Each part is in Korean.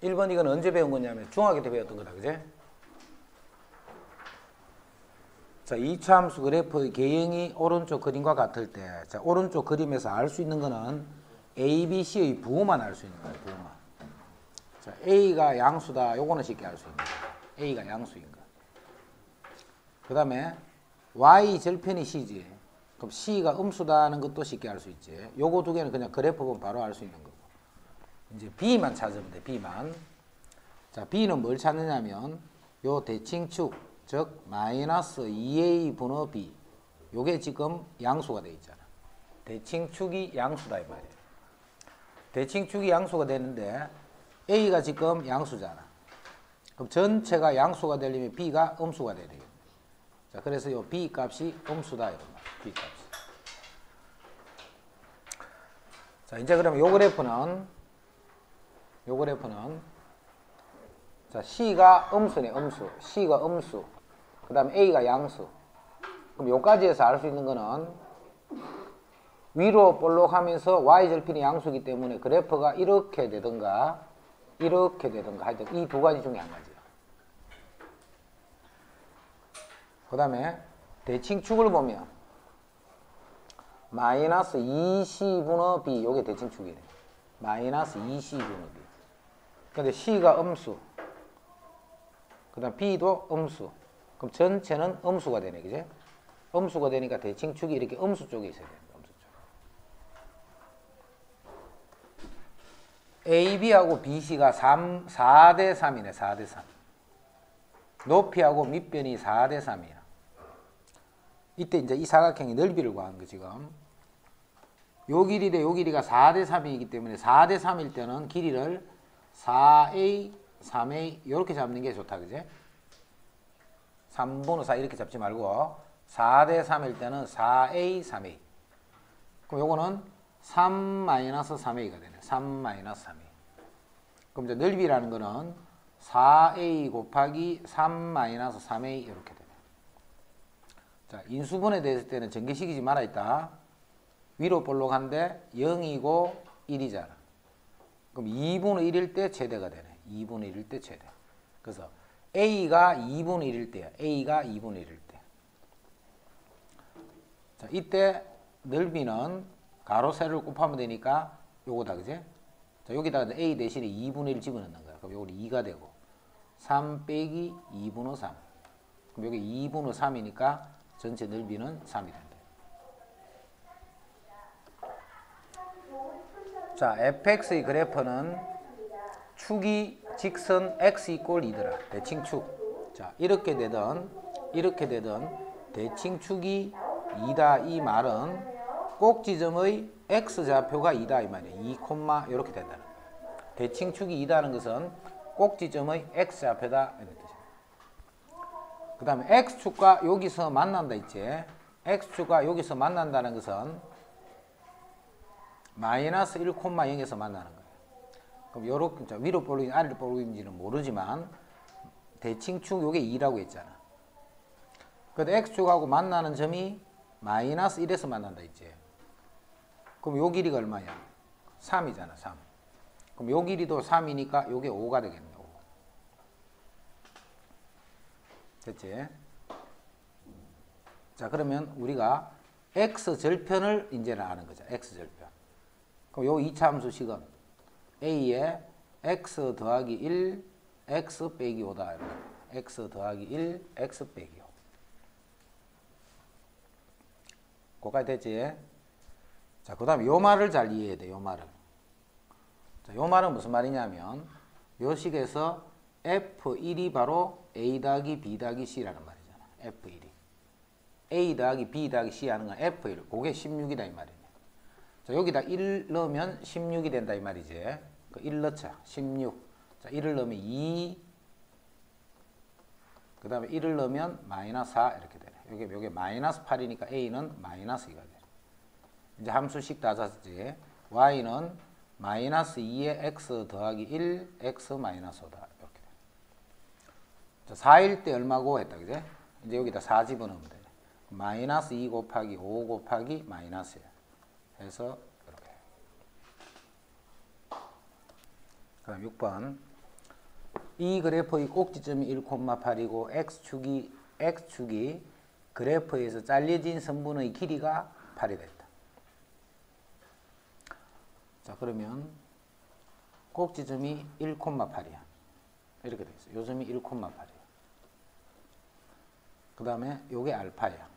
1번 이건 언제 배운 거냐면 중학교 때 배웠던 거다. 그제? 자, 이차함수 그래프의 개형이 오른쪽 그림과 같을 때, 자, 오른쪽 그림에서 알 수 있는 거는 A, B, C의 부호만 알 수 있는 거예요. 부호만. 자, A가 양수다. 요거는 쉽게 알 수 있는 거예요. A가 양수인 거. 그 다음에 Y 절편이 C지. 그럼 C가 음수다는 것도 쉽게 알 수 있지. 요거 두 개는 그냥 그래프 보면 바로 알 수 있는 거고. 이제 B만 찾으면 돼. B만. 자, B는 뭘 찾느냐면 요 대칭축, 즉 마이너스 2A 분의 B. 요게 지금 양수가 돼 있잖아. 대칭축이 양수다 이 말이에요. 대칭축이 양수가 되는데 A가 지금 양수잖아. 그럼 전체가 양수가 되려면 B가 음수가 돼야 되겠네. 자, 그래서 요 B 값이 음수다 이런 말. B 값이. 자, 이제 그러면 요 그래프는 자, C가 음수네, 음수. C가 음수. 그 다음에 A가 양수. 그럼 요까지에서 알 수 있는 거는 위로 볼록하면서 Y절편이 양수이기 때문에 그래프가 이렇게 되든가 하여튼 이 두 가지 중에 한 가지야. 그 다음에 대칭축을 보면 마이너스 2C분의 B 요게 대칭축이래. 마이너스 2C분의 B. 근데 C가 음수. 그 다음 B도 음수. 그럼 전체는 음수가 되네. 그제? 음수가 되니까 대칭축이 이렇게 음수 쪽에 있어야 됩니다. 음수 쪽. AB하고 BC가 4대 3이네. 4대 3. 높이하고 밑변이 4대 3이야. 이때 이제 이 사각형의 넓이를 구하는 거 지금. 요 길이 대 요 길이가 4대 3이기 때문에 4대 3일 때는 길이를 4A, 3A 이렇게 잡는 게 좋다. 그제? 3분의 4 이렇게 잡지 말고 4대 3일 때는 4A, 3A. 그럼 요거는 3-3A가 되네. 3-3A. 그럼 이제 넓이라는 거는 4A 곱하기 3-3A 이렇게 되네. 자, 인수분해 됐을 때는 전개식이지 말아 있다. 위로 볼록한데 0이고 1이잖아. 그럼 2분의 1일 때 최대가 되네. 2분의 1일 때 최대. 그래서 A가 2분의 1일 때야. A가 2분의 1일 때. 자, 이때 넓이는 가로 세로를 곱하면 되니까 요거다. 그제? 자, 여기다가 A 대신에 2분의 1 집어넣는 거야. 그럼 요거 2가 되고 3 빼기 2분의 3. 그럼 여기 2분의 3이니까 전체 넓이는 3이 된다. 자, fx의 그래프는 축이 직선 x 이꼴 2더라. 대칭축. 자, 이렇게 되든 대칭축이 2다 이 말은 꼭지점의 x좌표가 2다 이 말이에요. 2, 이렇게 된다는 거예요. 대칭축이 2다는 것은 꼭지점의 x좌표다 이런 뜻이에요. 그 다음에 x축과 여기서 만난다 있지. x축과 여기서 만난다는 것은 마이너스 1,0에서 만나는 거예요. 그럼 요렇게 위로 볼록인지 아래로 볼록인지는 모르지만 대칭축 요게 2라고 했잖아. 근데 x축하고 만나는 점이 마이너스 1에서 만난다 있지. 그럼 요 길이가 얼마야? 3이잖아. 3. 그럼 요 길이도 3이니까 요게 5가 되겠네. 5. 됐지? 자, 그러면 우리가 x절편을 이제는 아는 거죠. x절편. 그럼 요 2차 함수식은 a에 x 더하기 1, x 빼기 5다. 이렇게. x 더하기 1, x 빼기 5. 거기까지 됐지? 자, 그 다음에 요 말을 잘 이해해야 돼. 요 말을. 자, 요 말은 무슨 말이냐면 요 식에서 F1이 바로 A 더하기 B 더하기 C라는 말이잖아. F1이. A 더하기 B 더하기 C 하는 건 F1. 그게 16이다 이 말이네. 자, 여기다 1 넣으면 16이 된다 이 말이지. 그 1 넣자. 16. 자, 1을 넣으면 2. 그 다음에 1을 넣으면 마이너스 4 이렇게 되네. 요게 마이너스 8이니까 A는 마이너스 2가 되네. 이제 함수식 다 잤지. Y는 마이너스 2에 X 더하기 1, X 마이너스 5다. 이렇게 돼. 자, 4일 때 얼마고 했다. 그제? 이제 여기다 4 집어넣으면 되네. 마이너스 2 곱하기 5 곱하기 마이너스 1. 해서 이렇게. 그 다음 6번. 이 그래프의 꼭지점이 1,8이고 x축이 그래프에서 잘려진 선분의 길이가 8이 됐다. 자, 그러면 꼭지점이 1,8이야. 이렇게 돼 있어. 요 점이 1,8이야. 그 다음에 요게 알파야.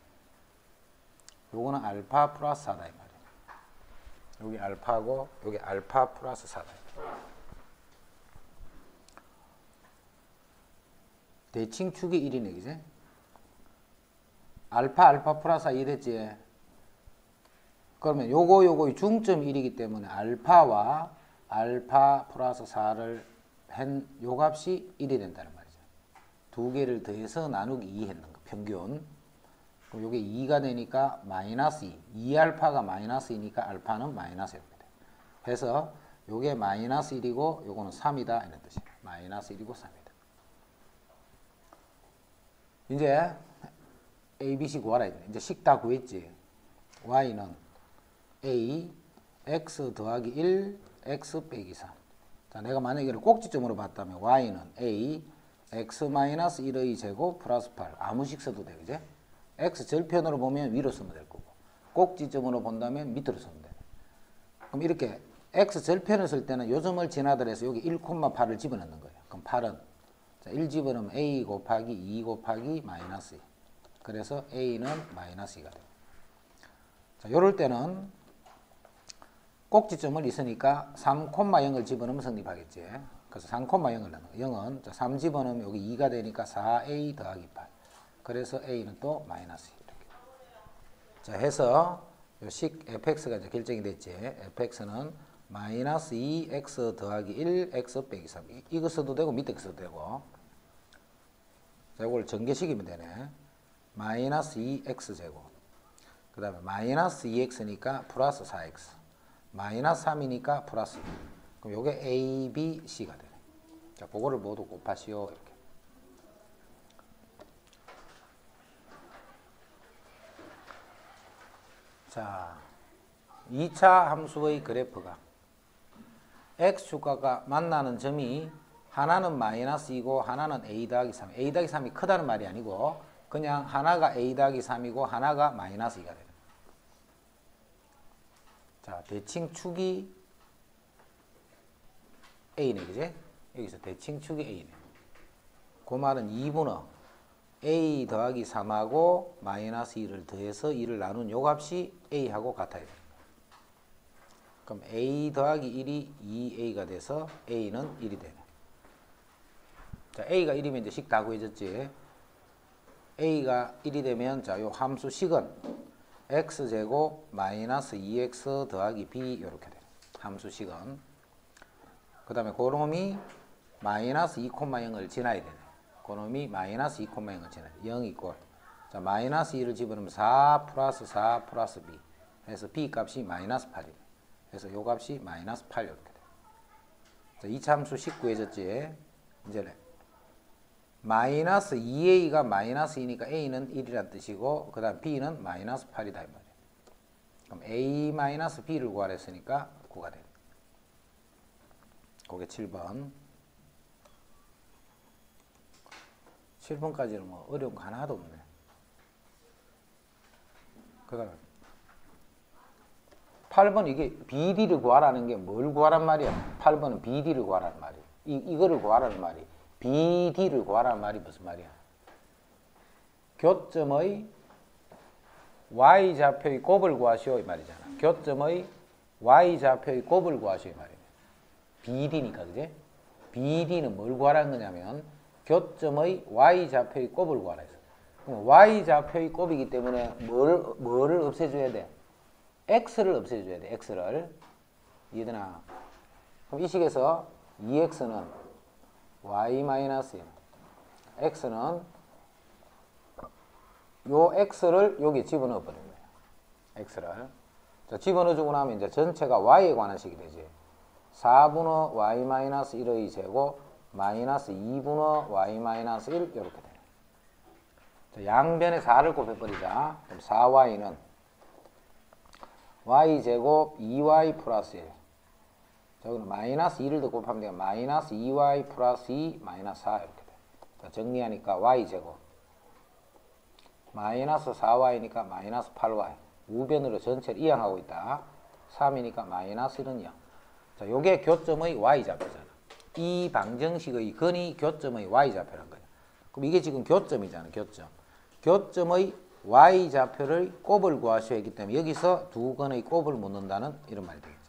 요거는 알파 플러스 4다 이 말이야. 여기 알파고 여기 알파 플러스 4다. 대칭축이 1이네, 그지? 알파 플러스 4 이랬지? 그러면 요거 중점 1이기 때문에 알파와 알파 플러스 4를 한 요 값이 1이 된다는 말이죠. 두 개를 더해서 나누기 2 했는 거, 평균. 그럼 요게 2가 되니까 마이너스 2. 2알파가 마이너스 2니까 알파는 마이너스 이렇게 돼. 해서 요게 마이너스 1이고 요거는 3이다 이런 뜻이에요. 마이너스 1이고 3이다. 이제 A, B, C 구하라 했네. 이제 식 다 구했지. Y는 A, X 더하기 1, X 빼기 3. 자, 내가 만약에 이걸 꼭지점으로 봤다면 Y는 A, X 마이너스 1의 제곱 플러스 8. 아무 식 써도 돼, 그제? X 절편으로 보면 위로 쓰면 될 거고, 꼭지점으로 본다면 밑으로 쓰면 돼. 그럼 이렇게 X 절편을 쓸 때는 요 점을 지나더라도 여기 1,8을 집어넣는 거예요. 그럼 8은 자, 1 집어넣으면 A 곱하기 2 곱하기 마이너스 2. 그래서 A는 마이너스 2가 돼요. 자, 요럴 때는 꼭지점을 있으니까 3,0을 집어넣으면 성립하겠지. 그래서 3,0을 넣는 거예요. 0은 자, 3 집어넣으면 여기 2가 되니까 4A 더하기 8. 그래서 A는 또 마이너스 2. 이렇게. 자, 해서 요 식 fx가 이제 결정이 됐지. fx는 마이너스 2x 더하기 1, x 빼기 3. 이거 써도 되고 밑에 거 써도 되고. 자, 이걸 전개식이면 되네. 마이너스 2x 제곱. 그 다음에 마이너스 2x니까 플러스 4x. 마이너스 3이니까 플러스 2. 그럼 요게 a, b, c가 되네. 자, 그거를 모두 곱하시오. 이렇게. 자, 2차 함수의 그래프가 x축과가 만나는 점이 하나는 마이너스 2고 하나는 a 더하기 3. a 더하기 3이 크다는 말이 아니고 그냥 하나가 a 더하기 3이고 하나가 마이너스 2가 되는. 자, 대칭축이 a네, 그지? 여기서 대칭축이 a네. 그 말은 2분의 a 더하기 3하고 마이너스 2를 더해서 2를 나눈 요 값이 a하고 같아야 돼요. 그럼 a 더하기 1이 2a가 돼서 a는 1이 되네. 자, a가 1이면 이제 식 다 구해졌지. a가 1이 되면 자, 요 함수 식은 x제곱 마이너스 2x 더하기 b 이렇게 돼요. 함수 식은. 그 다음에 그놈이 마이너스 2,0을 지나야 되네. 그놈이 마이너스 2,0을 지나야 돼. 0 이꼴. 자, 마이너스 2를 집어넣으면 4 플러스 4 플러스 b. 해서 b 값이 마이너스 8이네. 그래서 요 값이 마이너스 8 이렇게 돼. 자, 2차 함수 식 구해졌지. 이제 마이너스 2a가 마이너스 2니까 a는 1이란 뜻이고 그 다음 b는 마이너스 8이다 이 말이에요. 그럼 a 마이너스 b를 구하라 했으니까 9가 되네. 그게 7번. 7번까지는 뭐 어려운 거 하나도 없네. 그 다음에 8번 이게 BD를 구하라는 게 뭘 구하란 말이야? 8번은 BD를 구하라는 말이야. 이거를 구하라는 말이. BD를 구하라는 말이 무슨 말이야? 교점의 Y좌표의 곱을 구하시오 이 말이잖아. 교점의 Y좌표의 곱을 구하시오 이 말이야. BD니까, 그지? BD는 뭘 구하라는 거냐면 교점의 Y좌표의 곱을 구하라 했어. 그럼 Y좌표의 곱이기 때문에 뭐를 없애줘야 돼? X를 없애줘야 돼. X를. 이해되나? 그럼 이 식에서 2X는 Y-1 X는 요 X를 여기 집어넣어 버린 거예요. X를. 자, 집어넣어주고 나면 이제 전체가 Y에 관한 식이 되지. 4분의 Y-1의 제곱 마이너스 2분의 Y-1 이렇게 돼요. 자, 양변에 4를 곱해버리자. 그럼 4Y는 Y제곱 2Y 플러스 1 자, 여기는 마이너스 2를 더 곱하면 돼요. 마이너스 2y 플러스 2 마이너스 4 이렇게 돼. 자, 정리하니까 y제곱 마이너스 4y니까 마이너스 8y 우변으로 전체를 이항하고 있다. 3이니까 마이너스 1은 0. 자, 요게 교점의 y좌표잖아. 이 방정식의 근이 교점의 y좌표란 거야. 그럼 이게 지금 교점이잖아. 교점의 y좌표를 곱을 구하셔야 하기 때문에 여기서 두 건의 곱을 묻는다는 이런 말이 되겠죠.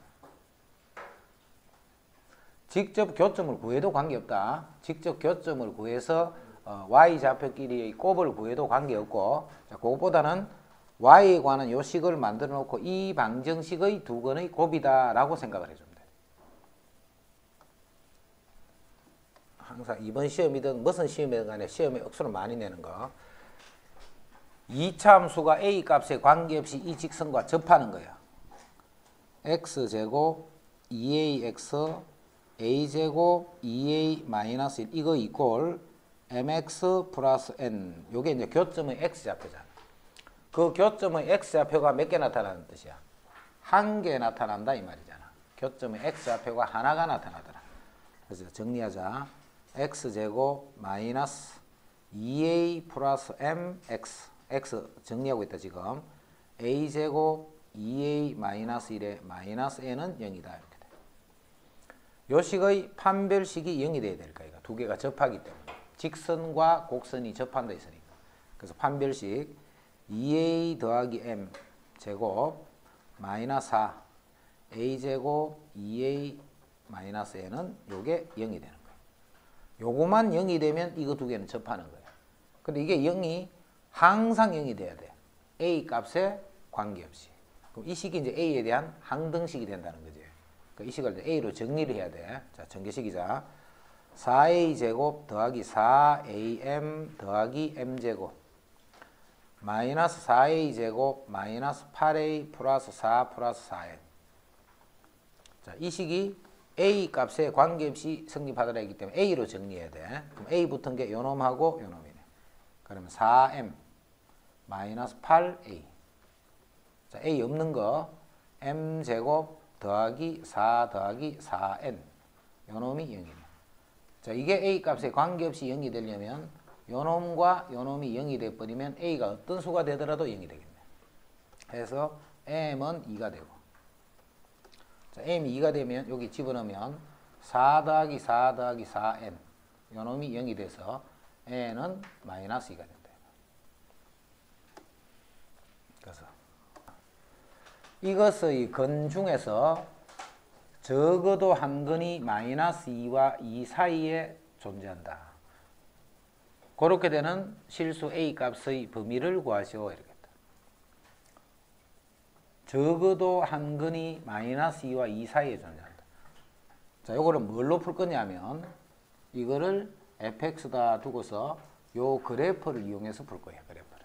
직접 교점을 구해도 관계없다. 직접 교점을 구해서 y좌표끼리의 곱을 구해도 관계없고, 자, 그것보다는 y에 관한 요식을 만들어 놓고 이 방정식의 두 건의 곱이다 라고 생각을 해주면 돼. 항상 이번 시험이든 무슨 시험이든 간에 시험에 억수로 많이 내는 거, 이차함수가 a 값에 관계없이 이 직선과 접하는 거야. x제곱 2ax a제곱 2a-1 이거 이꼴 mx 플러스 n. 요게 이제 교점의 x좌표잖아. 그 교점의 x좌표가 몇 개 나타나는 뜻이야? 한 개 나타난다 이 말이잖아. 교점의 x좌표가 하나가 나타나더라. 그래서 정리하자. x제곱 마이너스 2a 플러스 mx x 정리하고 있다 지금. a제곱 2a-1에 마이너스 n은 0이다 이렇게 돼. 요식의 판별식이 0이 돼야 될까 이거. 두 개가 접하기 때문에. 직선과 곡선이 접한다 있으니까. 그래서 판별식 2a 더하기 m 제곱 마이너스 4 a제곱 2a 마이너스 n은 요게 0이 되는 거예요. 요거만 0이 되면 이거 두 개는 접하는 거예요. 근데 이게 0이 항상 0이 돼야 돼. a 값에 관계없이. 그럼 이 식이 이제 a에 대한 항등식이 된다는 거지. 그러니까 이 식을 이제 a로 정리를 해야 돼. 자, 전개식이자 4a 제곱 더하기 4am 더하기 m제곱 마이너스 4a 제곱 마이너스 8a 플러스 4 플러스 4n. 자, 이 식이 a 값에 관계없이 성립하더라 했기 때문에 a로 정리해야 돼. 그럼 a 붙은 게 요놈하고 요놈이네. 그러면 4m 마이너스 8a. 자, a 없는 거 m제곱 더하기 4 더하기 4n. 요놈이 0이네. 자, 이게 a 값에 관계없이 0이 되려면 요놈과 요놈이 0이 돼버리면 a가 어떤 수가 되더라도 0이 되겠네. 그래서 m은 2가 되고, 자, m이 2가 되면 여기 집어넣으면 4 더하기 4 더하기 4n 요놈이 0이 돼서 n은 마이너스 2가 된다. 그래서 이것의 근 중에서 적어도 한 근이 마이너스 2와 2 사이에 존재한다. 그렇게 되는 실수 a 값의 범위를 구하시오 이러겠다. 적어도 한 근이 마이너스 2와 2 사이에 존재한다. 자, 요거를 뭘로 풀 거냐면 이거를 fx다 두고서 요 그래프를 이용해서 풀 거예요. 그래프를.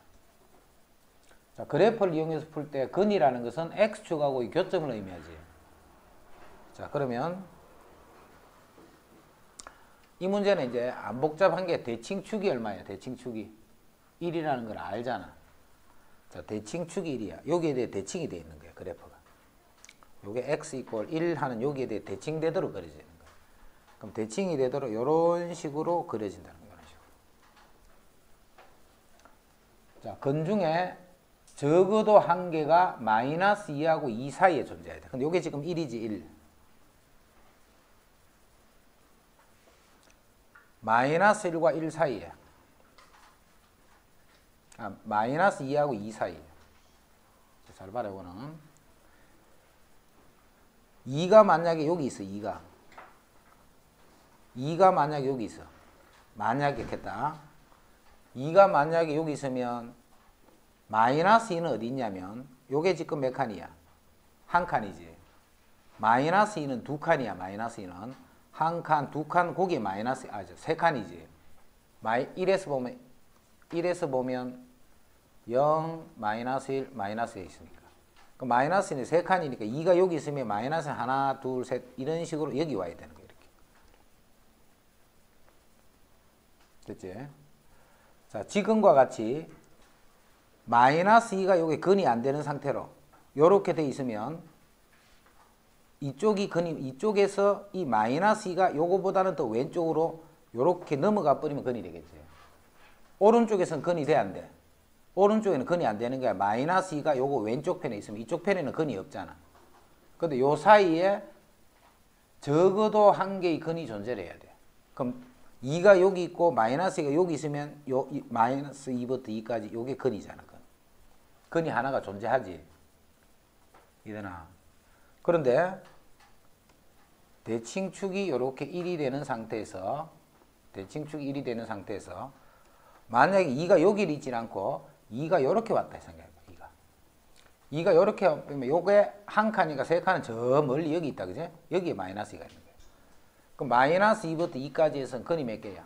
자, 그래프를 이용해서 풀 때 근이라는 것은 x축하고 이 교점을 의미하지. 자, 그러면 이 문제는 이제 안 복잡한 게 대칭축이 얼마야? 대칭축이 1이라는 걸 알잖아. 자, 대칭축이 1이야. 여기에 대해 대칭이 되어 있는 거야, 그래프가. 요게 x 이퀄 1 하는 여기에 대해 대칭되도록 그려지는 거야. 그럼 대칭이 되도록 이런 식으로 그려진다는 거야. 이런 식으로. 자, 근 중에 적어도 한 개가 마이너스 2하고 2 사이에 존재해야 돼. 근데 요게 지금 1이지, 1. 마이너스 1과 1 사이에. 마이너스 2하고 2 사이에. 잘 봐라, 이거는. 2가 만약에 여기 있어, 2가. 2가 만약에 여기 있어. 만약에 했다. 2가 만약에 여기 있으면 마이너스 2는 어디 있냐면 요게 지금 몇 칸이야? 한 칸이지. 마이너스 2는 두 칸이야. 마이너스 2는 한 칸, 두 칸, 거기에 마이너스, 세 칸이지. 1에서 보면 0, 마이너스 1, 마이너스 1 있으니까. 그 마이너스 1이 세 칸이니까 2가 여기 있으면 마이너스 하나, 둘, 셋 이런 식으로 여기 와야 되는 거야. 이렇게. 됐지? 자, 지금과 같이 마이너스 2가 여기 근이 안 되는 상태로 요렇게 돼 있으면 이쪽이 근이 이쪽에서 이 마이너스 2가 요거보다는 더 왼쪽으로 요렇게 넘어가 버리면 근이 되겠지. 오른쪽에서는 근이 돼 안 돼? 오른쪽에는 근이 안 되는 거야. 마이너스 2가 요거 왼쪽 편에 있으면 이쪽 편에는 근이 없잖아. 근데 요 사이에 적어도 한 개의 근이 존재를 해야 돼. 그럼 2가 여기 있고 마이너스 2가 여기 있으면 요 마이너스 2부터 2까지 요게 근이잖아. 근이 하나가 존재하지. 이되나? 그런데 대칭축이 이렇게 1이 되는 상태에서 대칭축이 1이 되는 상태에서 만약에 2가 여기를 있지 않고 2가 이렇게 왔다 생각해봐. 2가 이렇게 오면 요게 한 칸이니까 세 칸은 저 멀리 여기 있다. 그지? 여기에 마이너스 2가 있는 거야. 그럼 마이너스 2부터 2까지 해서는 근이 몇 개야?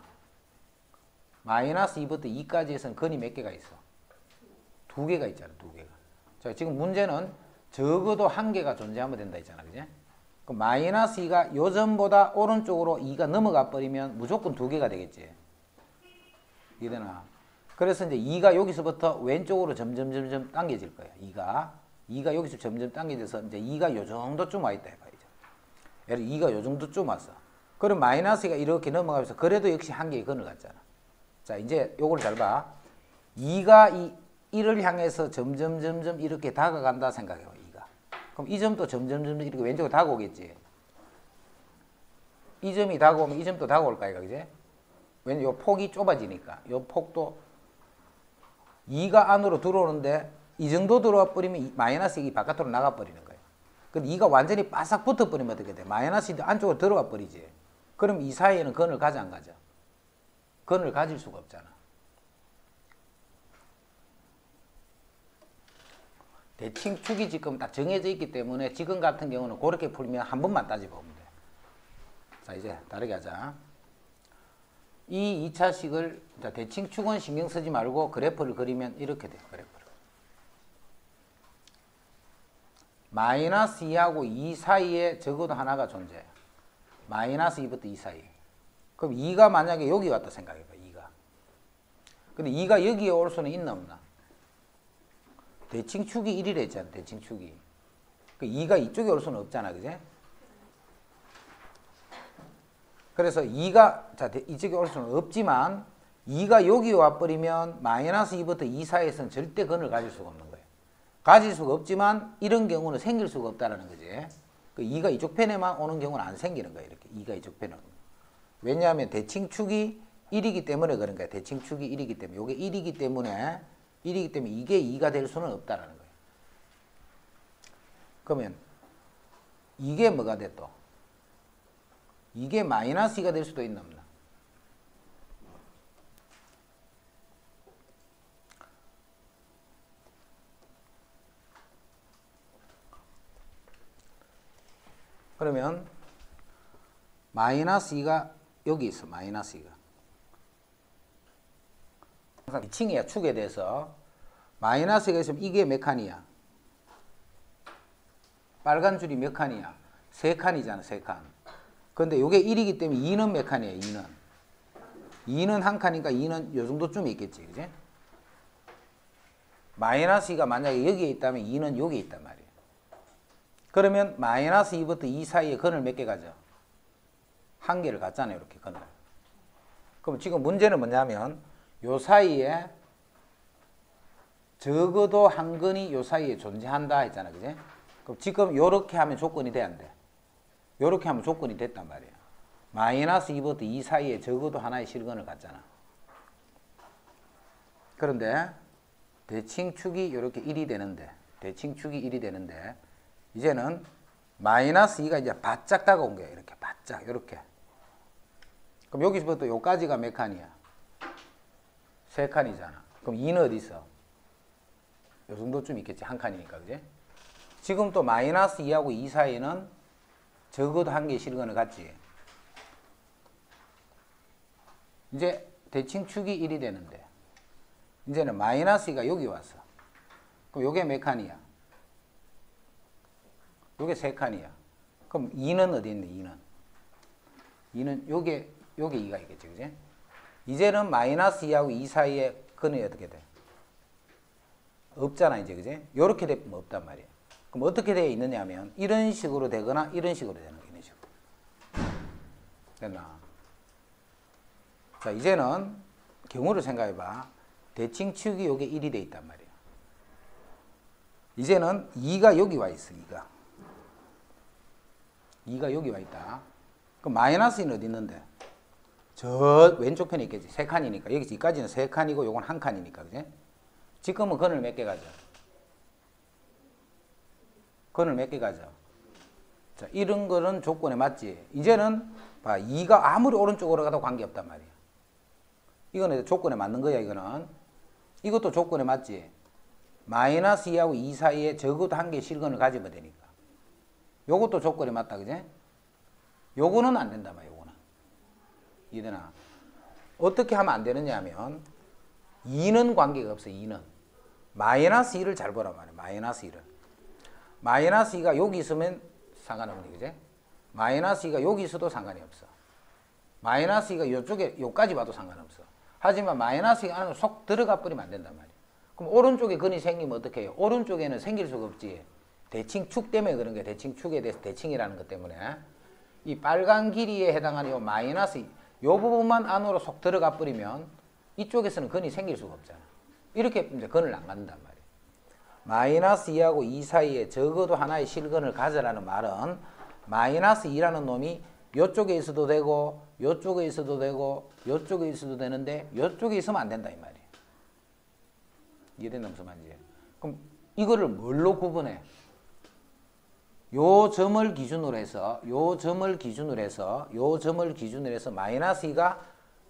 마이너스 2부터 2까지 해서는 근이 몇 개가 있어? 2개가 있잖아. 2개가. 자, 지금 문제는 적어도 한 개가 존재하면 된다 했잖아. 그지? 그럼 마이너스 2가 요점보다 오른쪽으로 2가 넘어가 버리면 무조건 2개가 되겠지. 이해되나? 그래서 이제 2가 여기서부터 왼쪽으로 점점 당겨질 거야. 2가 여기서 점점 당겨져서 이제 2가 요 정도쯤 와 있다 해봐야죠. 예를 2가 요 정도쯤 왔어. 그럼 마이너스가 이렇게 넘어가면서 그래도 역시 한 개의 근을 갖잖아. 자, 이제 요걸 잘 봐. 2가 이 1을 향해서 점점 이렇게 다가간다 생각해봐. 2가. 그럼 이 점도 점점 이렇게 왼쪽으로 다가오겠지. 이 점이 다가오면 이 점도 다가올 거야. 그지? 왜냐면 요 폭이 좁아지니까. 요 폭도 2가 안으로 들어오는데 이 정도 들어와 버리면 마이너스 2가 바깥으로 나가 버리는 거예요. 근데 2가 완전히 바싹 붙어 버리면 어떻게 돼? 마이너스 2도 안쪽으로 들어가 버리지. 그럼 이 사이에는 근을 가져 안 가져? 근을 가질 수가 없잖아. 대칭축이 지금 딱 정해져 있기 때문에 지금 같은 경우는 그렇게 풀면 한 번만 따져보면 돼. 자, 이제 다르게 하자. 이 2차식을 대칭축은 신경 쓰지 말고 그래프를 그리면 이렇게 돼. 그래프를. 마이너스 2하고 2 사이에 적어도 하나가 존재해. 마이너스 2부터 2 사이. 그럼 2가 만약에 여기 왔다 생각해봐. 2가. 근데 2가 여기에 올 수는 있나 없나? 대칭축이 1이라 했잖아. 대칭축이. 그 2가 이쪽에 올 수는 없잖아. 그지? 그래서 2가 자 이쪽에 올 수는 없지만 2가 여기 와버리면 마이너스 2부터 2 사이에서는 절대 근을 가질 수가 없는 거예요. 가질 수가 없지만 이런 경우는 생길 수가 없다는 거지. 그 2가 이쪽 편에만 오는 경우는 안 생기는 거예요. 이렇게 2가 이쪽 편에 오는. 왜냐하면 대칭축이 1이기 때문에 그런 거야. 대칭축이 1이기 때문에. 이게 1이기 때문에 이게 2가 될 수는 없다는 거예요. 그러면 이게 뭐가 돼 또? 이게 마이너스 2가 될 수도 있나 없나? 그러면 마이너스 2가 여기 있어. 마이너스 2가. 항상 층이야. 축에 대해서. 마이너스 2가 있으면 이게 몇 칸이야? 빨간 줄이 몇 칸이야? 3칸이잖아. 3칸. 근데 이게 1이기 때문에 2는 몇 칸이에요? 2는. 2는 한 칸이니까 2는 요 정도쯤 있겠지. 그지? 마이너스 2가 만약에 여기에 있다면 2는 여기에 있단 말이에요. 그러면 마이너스 2부터 2 사이에 근을 몇 개 가져? 한 개를 갖잖아요. 이렇게 근을. 그럼 지금 문제는 뭐냐면 요 사이에 적어도 한 근이 요 사이에 존재한다 했잖아. 그지? 그럼 지금 요렇게 하면 조건이 돼 안 돼? 요렇게 하면 조건이 됐단 말이에요. 마이너스 2부터 2 사이에 적어도 하나의 실근을 갖잖아. 그런데 대칭축이 이렇게 1이 되는데 대칭축이 1이 되는데 이제는 마이너스 2가 이제 바짝 다가온 거야. 이렇게 바짝 이렇게. 그럼 여기서부터 요까지가 몇 칸이야? 3칸이잖아. 그럼 2는 어디 있어? 요 정도쯤 있겠지. 한 칸이니까. 그지? 지금 또 마이너스 2하고 2 사이에는 적어도 한 개의 실근을 갖지. 이제 대칭축이 1이 되는데 이제는 마이너스 2가 여기 왔어. 그럼 요게 몇 칸이야? 요게 3칸이야. 그럼 2는 어디 있니? 2는 요게 2가 있겠지. 그지? 이제는 마이너스 2하고 2 사이에 근이 어떻게 돼? 없잖아. 이제. 그지? 요렇게 되면 없단 말이야. 그럼 어떻게 되어 있느냐 하면 이런 식으로 되거나 이런 식으로 되는 거예요. 이런 식으로. 됐나? 자, 이제는 경우를 생각해 봐. 대칭축이 요게 1이 돼 있단 말이야. 이제는 2가 여기 와 있어. 2가 여기 와 있다. 그럼 마이너스 2는 어디 있는데? 저 왼쪽 편에 있겠지. 3칸이니까. 여기까지는 3칸이고 요건 1칸이니까. 그지? 지금은 근을 몇 개 가져? 근을 몇 개 가져? 자, 이런 거는 조건에 맞지. 이제는 봐. 2가 아무리 오른쪽으로 가도 관계없단 말이야. 이거는 조건에 맞는 거야. 이거는. 이것도 조건에 맞지. 마이너스 2하고 2 사이에 적어도 한 개의 실근을 가지면 되니까. 요것도 조건에 맞다. 그지? 요거는 안 된단 말이야. 요거는. 이해되나? 어떻게 하면 안 되느냐 하면 2는 관계가 없어. 2는. 마이너스 2를 잘 보란 말이야. 마이너스 2를. 마이너스 2가 여기 있으면 상관없는 거지. 마이너스 2가 여기 있어도 상관이 없어. 마이너스 2가 이쪽에 요까지 봐도 상관없어. 하지만 마이너스 2가 안으로 속 들어가 버리면 안 된단 말이야. 그럼 오른쪽에 근이 생기면 어떻게 해요? 오른쪽에는 생길 수가 없지. 대칭축 때문에 그런 거야. 대칭축에 대해서 대칭이라는 것 때문에. 이 빨간 길이에 해당하는 요 마이너스 2, 요 부분만 안으로 속 들어가 버리면 이쪽에서는 근이 생길 수가 없잖아. 이렇게 이제 근을 안 갖는단 말이야. 마이너스 2하고 2 사이에 적어도 하나의 실근을 가져라는 말은 마이너스 2라는 놈이 요쪽에 있어도 되고 요쪽에 있어도 되고 요쪽에 있어도 되는데 요쪽에 있으면 안 된다 이 말이야. 이해된다 무슨 말인지. 그럼 이거를 뭘로 구분해? 요 점을 기준으로 해서 마이너스 2가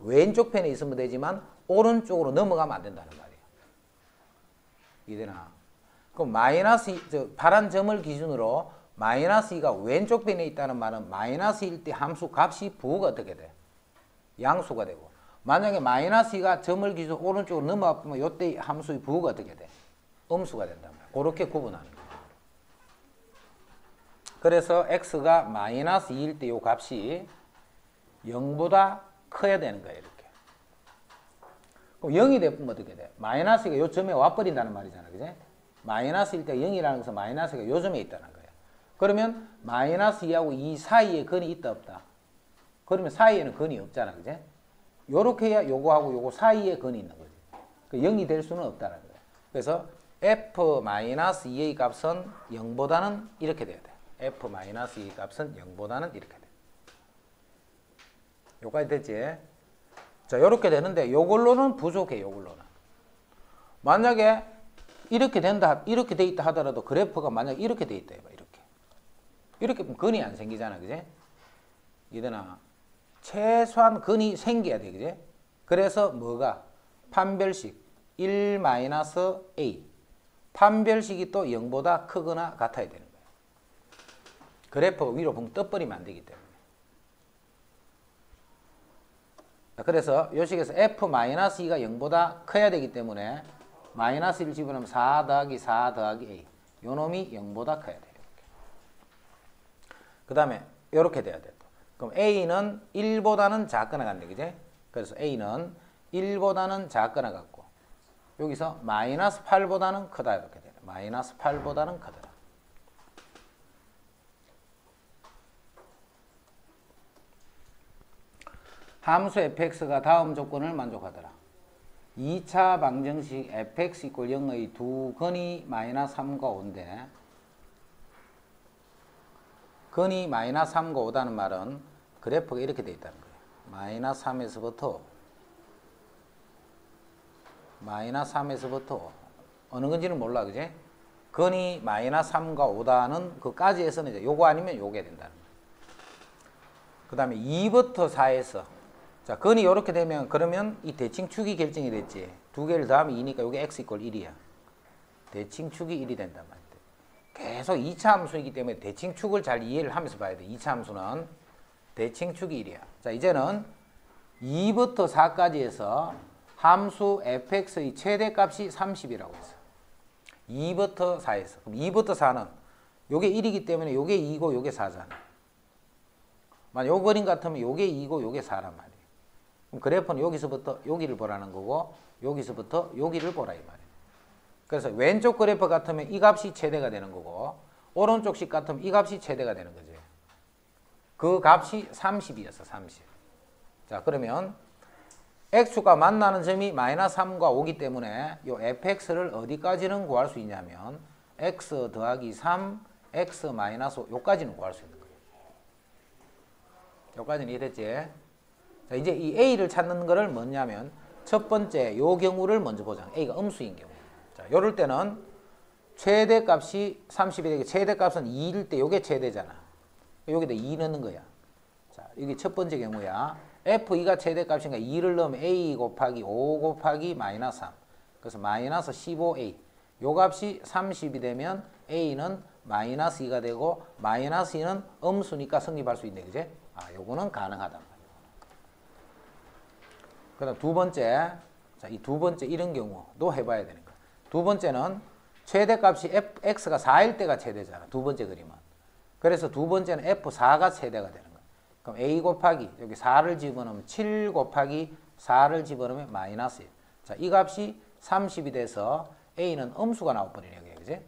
왼쪽 편에 있으면 되지만 오른쪽으로 넘어가면 안 된다는 말이야. 이해되나? 그럼 파란 점을 기준으로 마이너스 2가 왼쪽 편에 있다는 말은 마이너스 1 때 함수 값이 부호가 어떻게 돼? 양수가 되고. 만약에 마이너스 2가 점을 기준으로 오른쪽으로 넘어가면 이때 함수의 부호가 어떻게 돼? 음수가 된단 말이야. 그렇게 구분하는 거야. 그래서 x가 마이너스 2일 때 이 값이 0보다 커야 되는 거예요. 이렇게. 그럼 0이 되면 어떻게 돼? 마이너스가 요 점에 와버린다는 말이잖아. 그지? 마이너스일 때 0이라는 것은 마이너스가 요 점에 있다는 거예요. 그러면 마이너스 2하고 2 사이에 근이 있다 없다? 그러면 사이에는 근이 없잖아. 그지? 요렇게 해야 요거하고 요거 사이에 근이 있는 거지. 0이 될 수는 없다는 거예요. 그래서 f-2의 값은 0보다는 이렇게 돼야 돼. f-2의 값은 0보다는 이렇게 돼. 요까지 됐지? 자, 요렇게 되는데 요걸로는 부족해. 요걸로는. 만약에 이렇게 돼 있다 하더라도 그래프가 만약 이렇게 돼 있다 해봐. 이렇게 보면 근이 안 생기잖아. 그지? 이되나? 최소한 근이 생겨야 돼. 그지? 그래서 뭐가? 판별식 1-a. 판별식이 또 0보다 크거나 같아야 되는 거예요. 그래프가 위로 붕 떠버리면 안 되기 때문에. 그래서 이 식에서 f-2가 0보다 커야 되기 때문에 마이너스 1 집어넣으면 4 더하기 4 더하기 a. 요 놈이 0보다 커야 돼요. 그 다음에 이렇게 돼야 돼. 그럼 a는 1보다는 작거나 간대. 그지? 그래서 a는 1보다는 작거나 같고 여기서 마이너스 8보다는 크다. 이렇게 돼. 마이너스 8보다는 크다. 함수 fx가 다음 조건을 만족하더라. 2차 방정식 fx = 0의 두 근이 마이너스 3과 5인데 근이 마이너스 3과 5다는 말은 그래프가 이렇게 돼 있다는 거예요. 마이너스 3에서부터 어느 건지는 몰라. 그지? 근이 마이너스 3과 5다는 그까지에서는 이제 요거 아니면 요게 된다는 거예요. 그 다음에 2부터 4에서 자, 근이 이렇게 되면 그러면 이 대칭축이 결정이 됐지. 두 개를 더하면 2니까 요게 x = 1이야. 대칭축이 1이 된단 말이야. 계속 2차 함수이기 때문에 대칭축을 잘 이해를 하면서 봐야 돼. 2차 함수는 대칭축이 1이야. 자, 이제는 2부터 4까지 해서 함수 fx의 최대값이 30이라고 했어. 2부터 4에서. 그럼 2부터 4는 요게 1이기 때문에 요게 2고 요게 4잖아. 만약 요 그림 같으면 요게 2고 요게 4란 말이야. 그럼 그래프는 여기서부터 여기를 보라는 거고 여기서부터 여기를 보라 이 말이야. 그래서 왼쪽 그래프 같으면 이 값이 최대가 되는 거고 오른쪽 식 같으면 이 값이 최대가 되는 거지. 그 값이 30이었어. 30. 자, 그러면 x가 만나는 점이 마이너스 3과 5기 때문에 요 fx를 어디까지는 구할 수 있냐면 x 더하기 3, x 마이너스 5 요까지는 구할 수 있는 거예요. 요까지는 이해됐지? 자, 이제 이 a를 찾는 거를 뭐냐면 첫 번째 요 경우를 먼저 보자. a가 음수인 경우. 자, 요럴 때는 최대값이 30이 되게 최대값은 2일 때 요게 최대잖아. 여기다 2 넣는 거야. 자, 이게 첫 번째 경우야. f2가 최대값이니까 2를 넣으면 a 곱하기 5 곱하기 마이너스 3. 그래서 마이너스 15a. 요 값이 30이 되면 a는 마이너스 2가 되고 마이너스 2는 음수니까 성립할 수 있네. 그제? 아, 요거는 가능하다. 그 다음 두 번째. 자, 이 두 번째 이런 경우도 해봐야 되는 거야. 두 번째는 최대값이 x가 4일 때가 최대잖아. 두 번째 그림은. 그래서 두 번째는 f4가 최대가 되는 거야. 그럼 a 곱하기 여기 4를 집어넣으면 7 곱하기 4를 집어넣으면 마이너스 1. 자, 이 값이 30이 돼서 a는 음수가 나와버리네. 여기, 그지?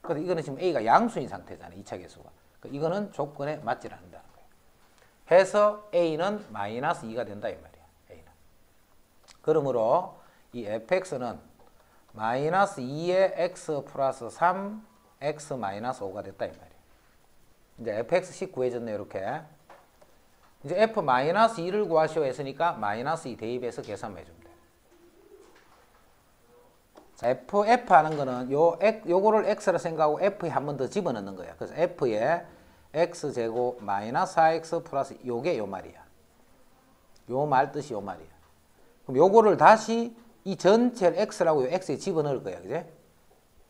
근데 이거는 지금 a가 양수인 상태잖아. 2차 계수가. 그러니까 이거는 조건에 맞지 않는다는 거예요. 해서 a는 마이너스 2가 된다 이 말이야. a는. 그러므로 이 fx는 마이너스 2의 x 플러스 3 x 마이너스 5가 됐다 이 말이야. 이제 fx식 구해졌네. 이렇게. 이제 f 마이너스 2를 구하시오 했으니까 마이너스 2 대입해서 계산만 해주면 돼. 자, f 하는 거는 요거를 x라 생각하고 f에 한 번 더 집어넣는 거야. 그래서 f에 x제곱 마이너스 4x 플러스 요게 요 말이야. 요 말 뜻이 요 말이야. 그럼 요거를 다시 이 전체를 x라고 요 x에 집어넣을 거야. 그제?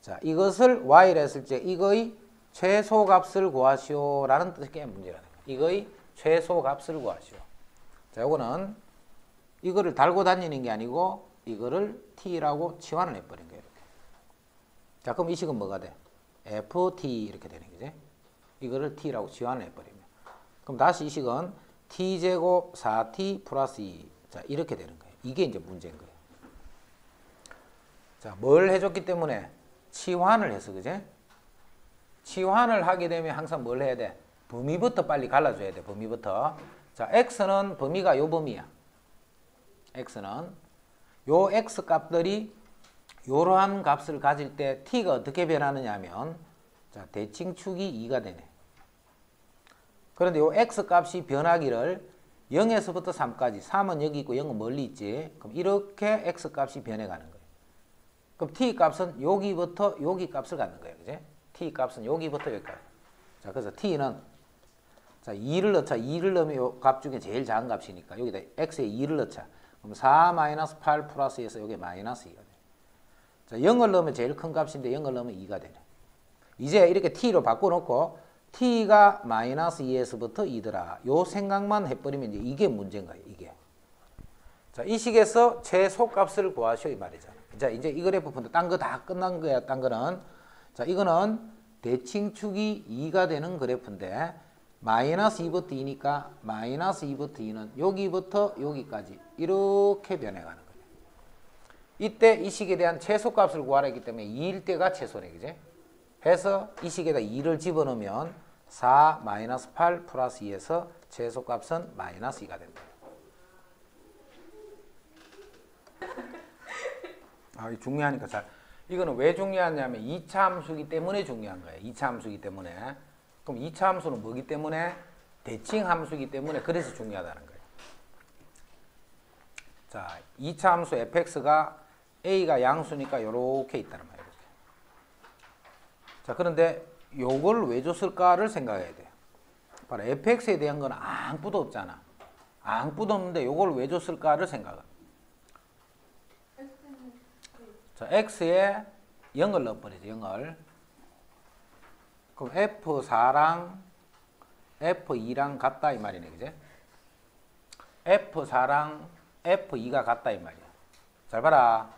자, 이것을 y를 했을 때 이거의 최소값을 구하시오라는 뜻의 문제라는 거야. 이거의 최소값을 구하시오. 자, 요거는 이거를 달고 다니는 게 아니고 이거를 t라고 치환을 해버린 거예요. 이렇게. 자, 그럼 이 식은 뭐가 돼? ft 이렇게 되는 거지. 이거를 t라고 치환을 해버리면. 그럼 다시 이 식은 t제곱 4t 플러스 2. 자, 이렇게 되는 거예요. 이게 이제 문제인 거예요. 자, 뭘 해줬기 때문에? 치환을 해서, 그제? 치환을 하게 되면 항상 뭘 해야 돼? 범위부터 빨리 갈라줘야 돼. 범위부터. 자, x는 범위가 요 범위야. x는 요 x 값들이 요러한 값을 가질 때 t가 어떻게 변하느냐 하면 자, 대칭축이 2가 되네. 그런데 요 x 값이 변하기를 0에서부터 3까지. 3은 여기 있고 0은 멀리 있지. 그럼 이렇게 x 값이 변해가는 거예요. 그럼 t 값은 여기부터 여기 값을 갖는 거예요. 그제? t 값은 여기부터 여기까지. 자, 그래서 t는 자, 2를 넣자. 2를 넣으면 요 값 중에 제일 작은 값이니까 여기다 x에 2를 넣자. 그럼 4 마이너스 8 플러스에서 여기 마이너스 2가 돼. 자, 0을 넣으면 제일 큰 값인데 0을 넣으면 2가 되네. 이제 이렇게 t로 바꿔놓고 t가 마이너스 2에서부터 2더라. 요 생각만 해버리면 이제 이게 문제인 거예요. 이게. 자, 이 식에서 최소값을 구하시오 이 말이잖아. 자, 이제 이 그래프 푼다. 딴 거 다 끝난 거야. 딴 거는. 자, 이거는 대칭축이 2가 되는 그래프인데 마이너스 2부터 2니까 마이너스 2부터 2는 여기부터 여기까지 이렇게 변해가는 거예요. 이때 이 식에 대한 최소값을 구하라 했기 때문에 2일 때가 최소네. 그제? 해서 이 식에다 2를 집어넣으면 4 마이너스 8 플러스 2에서 최소값은 마이너스 2가 된다. 아, 중요하니까 잘. 이거는 왜 중요하냐면 2차 함수이기 때문에 중요한 거예요. 2차 함수이기 때문에. 그럼 2차 함수는 뭐기 때문에? 대칭 함수이기 때문에 그래서 중요하다는 거예요. 자, 2차 함수 fx가 a가 양수니까 이렇게 있다는 말이에요. 이렇게. 자, 그런데 요걸 왜 줬을까를 생각해야 돼요. 바로 fx에 대한 건 아무것도 없잖아. 아무것도 없는데 요걸 왜 줬을까를 생각합니다. 자, x에 0을 넣어버리죠. 0을. 그럼 f4랑 f2랑 같다 이 말이네. 그제? f4랑 f2가 같다 이 말이야. 잘 봐라.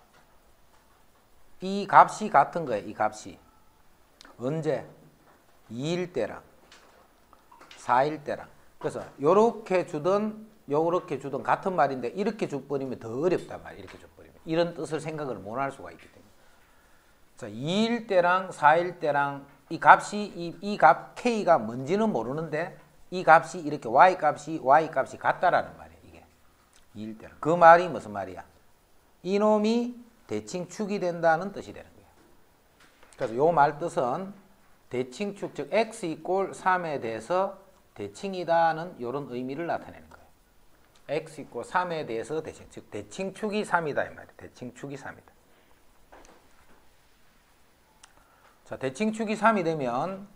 이 값이 같은 거예요. 이 값이. 언제? 2일 때랑 4일 때랑. 그래서 요렇게 주든 요렇게 주든 같은 말인데 이렇게 줘버리면 더 어렵단 말이야. 이렇게 줘버리면. 이런 뜻을 생각을 못 할 수가 있기 때문에. 자, 2일 때랑 4일 때랑 이 값이 이 값 k가 뭔지는 모르는데 이 값이 이렇게 y 값이 같다라는 말이에요. 이게 2일 때는. 그 말이 무슨 말이야? 이놈이 대칭축이 된다는 뜻이 되는 거예요. 그래서 요 말 뜻은 대칭축, 즉 x 이꼴 3에 대해서 대칭이다는 이런 의미를 나타내는 거예요. x 이꼴 3에 대해서 대칭, 즉 대칭축이 3이다 이 말이에요. 대칭축이 3이다. 자, 대칭축이 3이 되면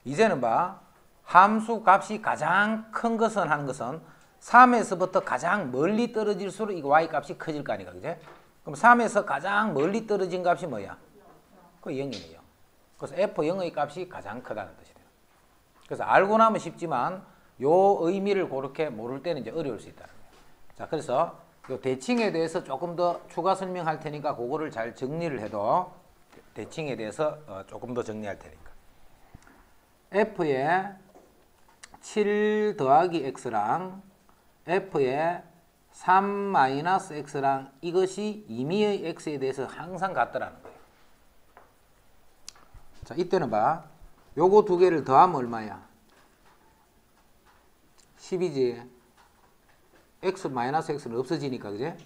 이제는 봐. 함수 값이 가장 큰 것은 하는 것은 3에서부터 가장 멀리 떨어질수록 이거 y 값이 커질 거 아니까, 그제? 그럼 3에서 가장 멀리 떨어진 값이 뭐야? 그 0이네요. 그래서 f0의 값이 가장 크다는 뜻이 돼요. 그래서 알고 나면 쉽지만 요 의미를 그렇게 모를 때는 이제 어려울 수 있다는 거예요. 자, 그래서 요 대칭에 대해서 조금 더 추가 설명할 테니까 그거를 잘 정리를 해도 대칭에 대해서 조금 더 정리할 테니까. f에 7 더하기 x랑 f에 3 마이너스 x랑 이것이 임의의 x에 대해서 항상 같더라는 거예요. 자, 이때는 봐. 요거 두 개를 더하면 얼마야? 10이지. x 마이너스 x는 없어지니까, 그제?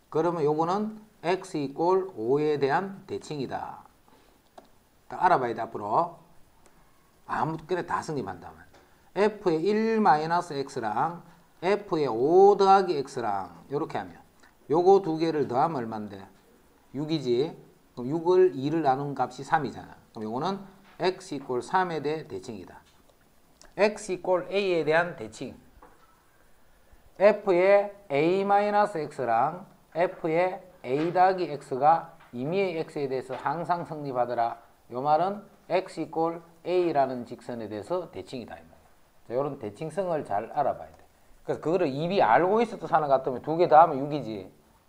그러면 요거는 x 이꼴 5에 대한 대칭이다. 딱 알아봐야 돼, 앞으로. 아무거나 다 성립한다면. f의 1 마이너스 x랑 f의 5 더하기 x랑 요렇게 하면 요거 두 개를 더하면 얼만데? 6이지. 그럼 6을 2를 나눈 값이 3이잖아. 그럼 요거는 x 이꼴 3에 대해 대칭이다. x 이꼴 a에 대한 대칭. f의 a 마이너스 x랑 f의 a 더하기 x가 임의의 x에 대해서 항상 성립하더라. 요 말은 x 이꼴 a라는 직선에 대해서 대칭이다. 자, 요런 대칭성을 잘 알아봐야 돼. 그래서 그거를 입이 알고 있어도 사는 것 같으면 두 개 더하면 6이지.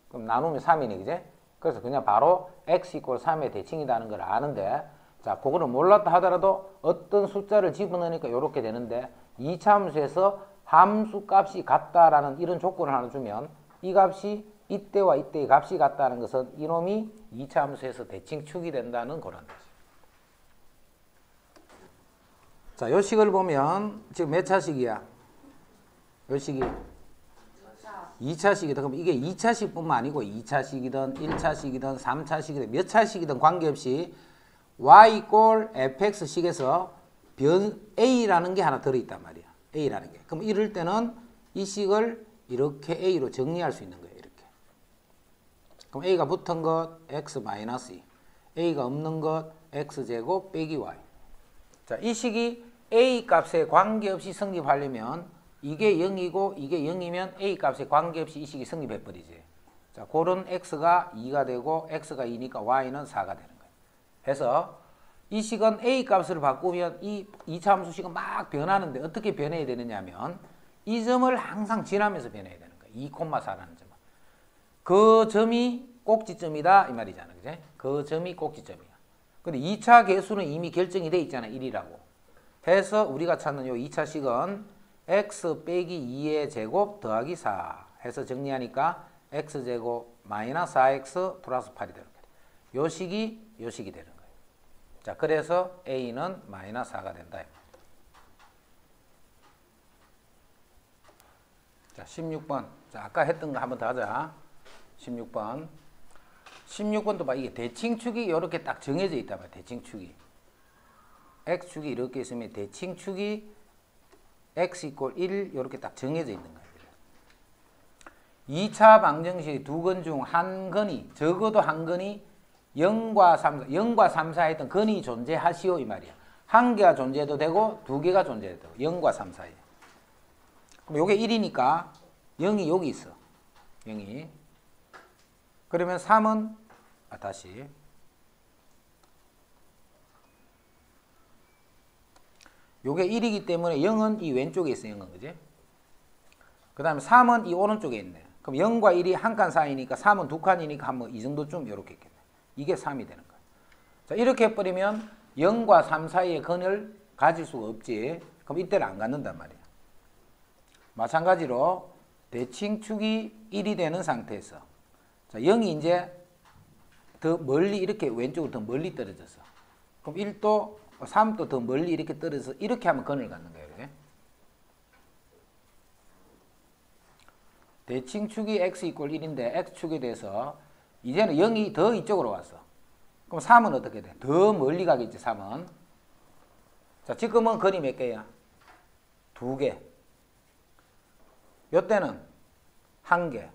그럼 나누면 3이네, 그제? 그래서 그냥 바로 x 이꼴 3의 대칭이라는 걸 아는데, 자, 그거를 몰랐다 하더라도 어떤 숫자를 집어넣으니까 이렇게 되는데, 2차 함수에서 함수 값이 같다라는 이런 조건을 하나 주면 이 값이 이때와 이때의 값이 같다는 것은 이놈이 2차 함수에서 대칭축이 된다는 그런 뜻이에요. 자, 요 식을 보면 지금 몇 차식이야? 요 식이 2차식이다. 그럼 이게 2차식뿐만 아니고 2차식이든 1차식이든 3차식이든 몇 차식이든 관계없이 y 이꼴 fx식에서 변 a라는 게 하나 들어있단 말이야. a라는 게. 그럼 이럴 때는 이 식을 이렇게 a로 정리할 수 있는 거예요. 이렇게. 그럼 a가 붙은 것 x 마이너스 2, a가 없는 것 x제곱 빼기 y. 자, 이 식이 a 값에 관계없이 성립하려면 이게 0이고 이게 0이면 a 값에 관계없이 이 식이 성립해버리지. 자, 그런 x가 2가 되고 x가 2니까 y는 4가 되는 거예요. 해서 이 식은 a 값을 바꾸면 이 2차 함수식은 막 변하는데 어떻게 변해야 되느냐 하면 이 점을 항상 지나면서 변해야 되는 거예요. 2,4라는 점은. 그 점이 꼭지점이다 이 말이잖아. 그제? 그 점이 꼭지점이야. 근데 2차 계수는 이미 결정이 돼 있잖아. 1이라고. 해서 우리가 찾는 요 2차식은 x 빼기 2의 제곱 더하기 4 해서 정리하니까 x제곱 마이너스 4x 플러스 8이 되는 거예요. 요 식이 되는 거예요. 자, 그래서 a는 마이너스 4가 된다. 자, 16번. 자, 아까 했던 거 한번 더 하자. 16번. 16번도 봐. 이게 대칭축이 이렇게 딱 정해져 있다 봐. 대칭축이. x축이 이렇게 있으면 대칭축이 x 이꼴 1 이렇게 딱 정해져 있는 거예요. 2차 방정식 두 건 중 한 건이, 적어도 한 건이 0과 3, 4 했던 건이 존재하시오 이 말이야. 한 개가 존재해도 되고 두 개가 존재해도 되고 0과 3 사이에. 그럼 요게 1이니까 0이 여기 있어. 0이. 그러면 3은 다시 요게 1이기 때문에 0은 이 왼쪽에 있어. 0은 그지? 그 다음에 3은 이 오른쪽에 있네. 그럼 0과 1이 한 칸 사이니까 3은 두 칸이니까 한번 이 정도쯤 이렇게 있겠네. 이게 3이 되는 거야. 자, 이렇게 해버리면 0과 3 사이의 근을 가질 수가 없지. 그럼 이때는 안 갖는단 말이야. 마찬가지로 대칭축이 1이 되는 상태에서 자, 0이 이제 더 멀리 이렇게 왼쪽으로 더 멀리 떨어졌어. 그럼 1도 3도 더 멀리 이렇게 떨어져서 이렇게 하면 근을 갖는 거예요. 이렇게. 대칭축이 x 이퀄 1인데 x축에 대해서 이제는 0이 더 이쪽으로 왔어. 그럼 3은 어떻게 돼? 더 멀리 가겠지, 3은. 자, 지금은 근이 몇 개야? 2개. 요때는 1개.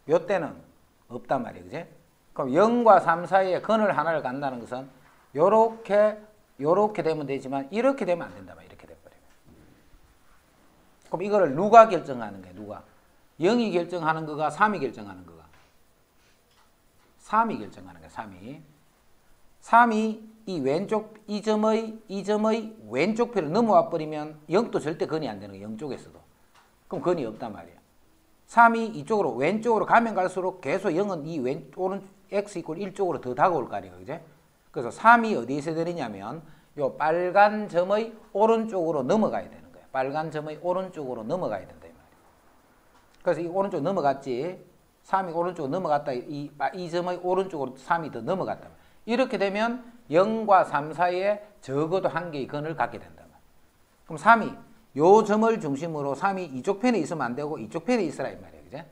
요때는 없단 말이에요. 그지? 그럼 0과 3 사이에 근을 하나를 갖는다는 것은 요렇게 되면 되지만 이렇게 되면 안 된다. 이렇게 돼버리면. 그럼 이거를 누가 결정하는 거야? 누가? 0이 결정하는 거가 3이 결정하는 거가? 3이 결정하는 거야. 3이. 3이 이 왼쪽 이 점의 왼쪽 편을 넘어와 버리면 0도 절대 근이 안 되는 거야. 0 쪽에서도. 그럼 근이 없단 말이야. 3이 이쪽으로 왼쪽으로 가면 갈수록 계속 0은 이 오른 x 이퀄 1쪽으로 더 다가올 거 아니에요. 그제? 그래서 3이 어디에 있어야 되느냐면 요 빨간 점의 오른쪽으로 넘어가야 되는 거예요. 빨간 점의 오른쪽으로 넘어가야 된다 이 말이에요. 그래서 이 오른쪽 넘어갔지. 3이 오른쪽으로 넘어갔다. 이 점의 오른쪽으로 3이 더 넘어갔다. 이렇게 되면 0과 3 사이에 적어도 한 개의 근을 갖게 된다. 그럼 3이 요 점을 중심으로 3이 이쪽 편에 있으면 안 되고 이쪽 편에 있으라 이 말이에요. 그제?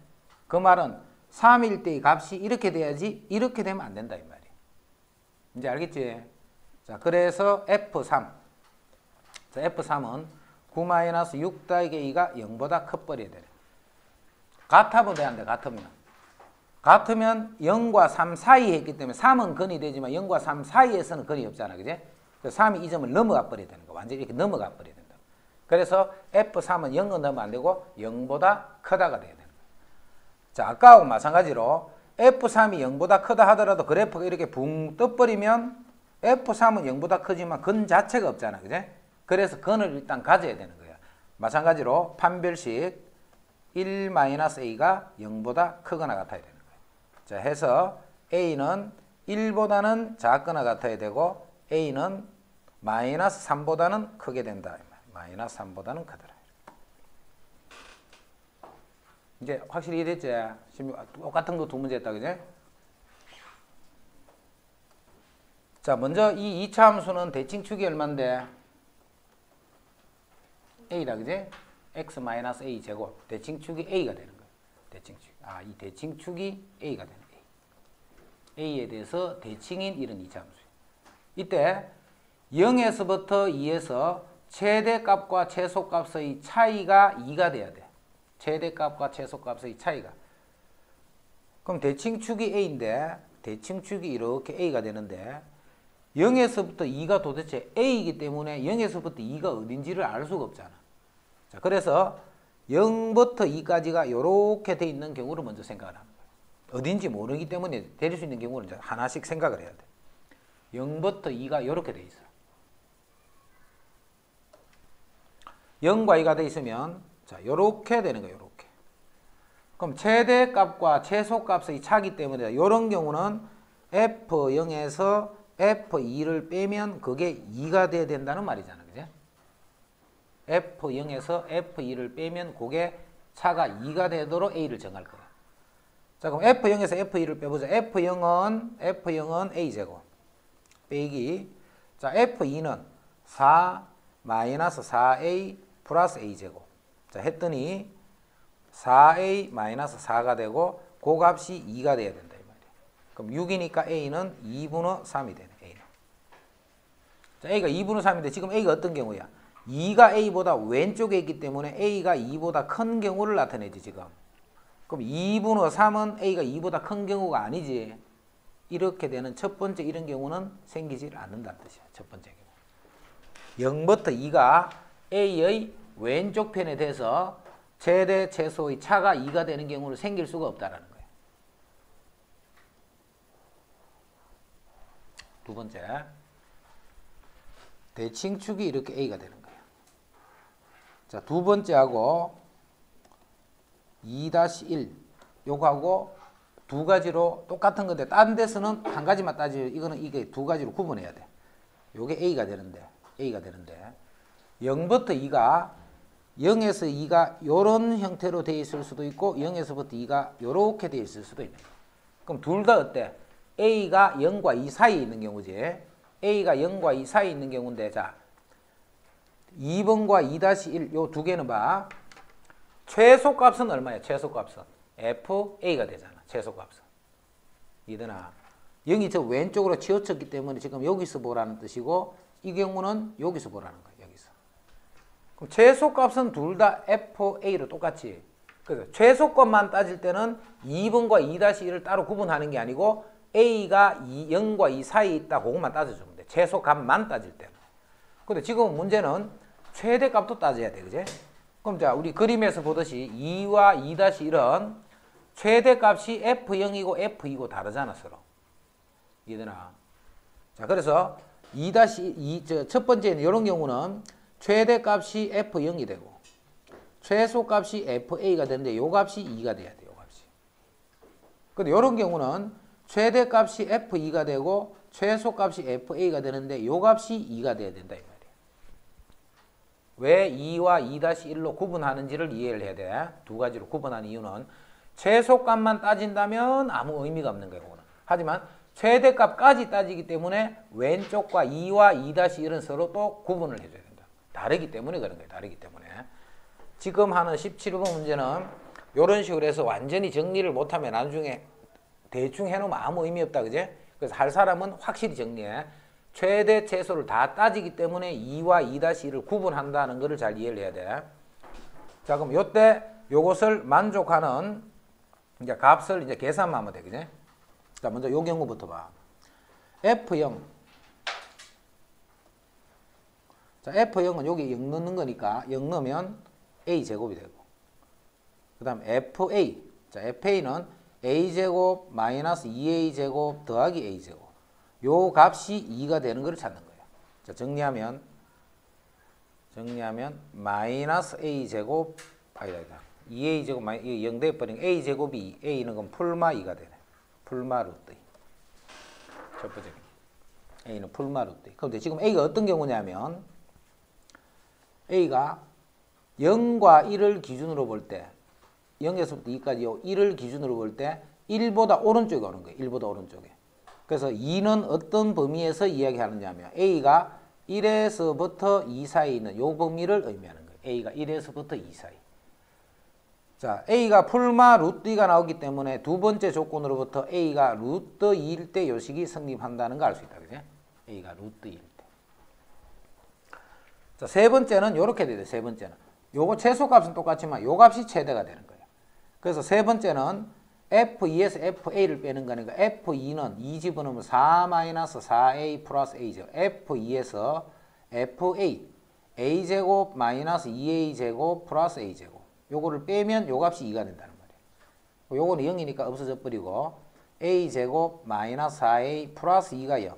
그 말은 3일 때의 값이 이렇게 돼야지 이렇게 되면 안 된다 이 말이에요. 이제 알겠지? 자, 그래서 F3. 자, F3은 9-6-2가 0보다 커버려야 돼. 같아도 돼, 안 돼? 같으면 0과 3 사이에 있기 때문에 3은 근이 되지만 0과 3 사이에서는 근이 없잖아. 그제? 그래서 3이 이 점을 넘어가 버려야 되는 거야. 완전히 이렇게 넘어가 버려야 된다. 그래서 F3은 0은 넣으면 안 되고 0보다 크다가 돼야 되는 거야. 자, 아까하고 마찬가지로 F3이 0보다 크다 하더라도 그래프가 이렇게 붕 떠버리면 F3은 0보다 크지만 근 자체가 없잖아. 그제? 그래서 근을 일단 가져야 되는 거야. 마찬가지로 판별식 1-a가 0보다 크거나 같아야 되는 거야. 자, 해서 a는 1보다는 작거나 같아야 되고 a는 -3보다는 크게 된다. -3보다는 크더라. 이제 확실히 이해됐지? 똑같은 거 두 문제 했다. 그지? 자, 먼저 이 2차 함수는 대칭축이 얼만데? a다. 그지? x-a 제곱. 대칭축이 a가 되는 거야. 대칭축. 이 대칭축이 a가 되는 거야. a에 대해서 대칭인 이런 2차 함수야. 이때 0에서부터 2에서 최대값과 최소값의 차이가 2가 돼야 돼. 최대값과 최소값의 차이가. 그럼 대칭축이 a인데 대칭축이 이렇게 a가 되는데 0에서부터 2가 도대체 a이기 때문에 0에서부터 2가 어딘지를 알 수가 없잖아. 자, 그래서 0부터 2까지가 이렇게 돼 있는 경우를 먼저 생각을 하는 거예요. 어딘지 모르기 때문에 될 수 있는 경우를 이제 하나씩 생각을 해야 돼. 0부터 2가 이렇게 돼 있어. 0과 2가 돼 있으면 자, 이렇게 되는 거예요. 이렇게. 그럼 최대값과 최소값의 차기 때문에 이런 경우는 F0에서 F2를 빼면 그게 2가 돼야 된다는 말이잖아. 그죠? F0에서 F2를 빼면 그게 차가 2가 되도록 A를 정할 거야. 자, 그럼 F0에서 F2를 빼보자. F0은 A제곱. 빼기. 자, F2는 4-4A 플러스 A제곱. 자, 했더니 4A-4가 되고 그 값이 2가 돼야 된다. 이 말이야. 그럼 6이니까 A는 2분의 3이 되네. A는. 자, A가 2분의 3인데 지금 A가 어떤 경우야? 2가 A보다 왼쪽에 있기 때문에 A가 2보다 큰 경우를 나타내지 지금. 그럼 2분의 3은 A가 2보다 큰 경우가 아니지. 이렇게 되는 첫 번째 이런 경우는 생기지 않는다는 뜻이야. 첫 번째 경우. 0부터 2가 A의 왼쪽 편에 대해서 최대 최소의 차가 2가 되는 경우는 생길 수가 없다라는 거예요. 두 번째. 대칭축이 이렇게 A가 되는 거예요. 자, 두 번째하고 2-1 요거하고 두 가지로 똑같은 건데 딴 데서는 한 가지만 따지고 이게 두 가지로 구분해야 돼. 요게 A가 되는데 0부터 2가 0에서 2가 요런 형태로 되어 있을 수도 있고 0에서부터 2가 요렇게 되어 있을 수도 있는 거야. 그럼 둘 다 어때? A가 0과 2 사이에 있는 경우지. A가 0과 2 사이에 있는 경우인데, 자, 2번과 2-1 요 두 개는 봐. 최소값은 얼마야? 최소값은 FA가 되잖아. 최소값은. 이드나 0이 저 왼쪽으로 치우쳤기 때문에 지금 여기서 보라는 뜻이고, 이 경우는 여기서 보라는 거야. 여기서. 그럼 최소값은 둘 다 FA로 똑같지. 그래서 최소값만 따질 때는 2번과 2-1을 따로 구분하는 게 아니고 A가 0과 2 사이에 있다. 그것만 따져주면 돼. 최소값만 따질 때는. 근데 지금 문제는 최대값도 따져야 돼. 그지? 그럼 자, 우리 그림에서 보듯이 2와 2-1은 최대값이 F0이고 F이고 다르잖아, 서로. 이해되나? 자, 그래서 2-2, 첫 번째는 이런 경우는 최대값이 F0이 되고 최소값이 FA가 되는데 요 값이 2가 돼야 돼. 요 값이. 근데 이런 경우는 최대값이 F2가 되고 최소값이 FA가 되는데 요 값이 2가 돼야 된다 이 말이야. 왜 2와 2-1로 구분하는지를 이해를 해야 돼. 두 가지로 구분하는 이유는 최소값만 따진다면 아무 의미가 없는 거예요. 하지만 최대값까지 따지기 때문에 왼쪽과 2와 2-1은 서로 또 구분을 해줘야 된다. 다르기 때문에 그런 거예요. 다르기 때문에. 지금 하는 17번 문제는 이런 식으로 해서 완전히 정리를 못하면 나중에 대충 해놓으면 아무 의미 없다. 그제? 그래서 할 사람은 확실히 정리해. 최대 최소를 다 따지기 때문에 2와 2-1을 구분한다는 것을 잘 이해를 해야 돼. 자, 그럼 요때 요것을 만족하는 이제 값을 이제 계산만 하면 돼. 그지? 자, 먼저 요 경우부터 봐. F0. 자, F0은 여기 0 넣는 거니까 0 넣으면 A제곱이 되고. 그 다음 FA. 자, FA는 A제곱 마이너스 2A제곱 더하기 A제곱. 요 값이 2가 되는 걸 찾는 거예요. 자, 정리하면 마이너스 A제곱, 아니다. 2A제곱, 0 돼버린 A제곱이 2. A는 그럼 풀마 2가 되네. 풀마 루트 2. 첫 번째. A는 풀마 루트 2. 그런데 지금 A가 어떤 경우냐면, A가 0과 1을 기준으로 볼 때, 0에서부터 2까지 1을 기준으로 볼 때 1보다 오른쪽에 오는 거예요. 1보다 오른쪽에. 그래서 2는 어떤 범위에서 이야기하느냐 하면 A가 1에서부터 2 사이에 있는 요 범위를 의미하는 거예요. A가 1에서부터 2 사이. 자, A가 풀마 루트 2가 나오기 때문에 두 번째 조건으로부터 A가 루트 2일 때 요식이 성립한다는 걸 알 수 있다. 그죠? A가 루트 2일 때. 자, 세 번째는 요렇게 돼요. 세 번째는. 요거 최소값은 똑같지만 요 값이 최대가 되는 거예요. 그래서 세 번째는 F2에서 FA를 빼는 거니까 F2는 2 집어넣으면 4-4A 플러스 A제곱. F2에서 FA, A제곱 마이너스 2A제곱 플러스 A제곱. 요거를 빼면 요 값이 2가 된다는 말이에요. 요거는 0이니까 없어져 버리고 A제곱 마이너스 4A 플러스 2가 0.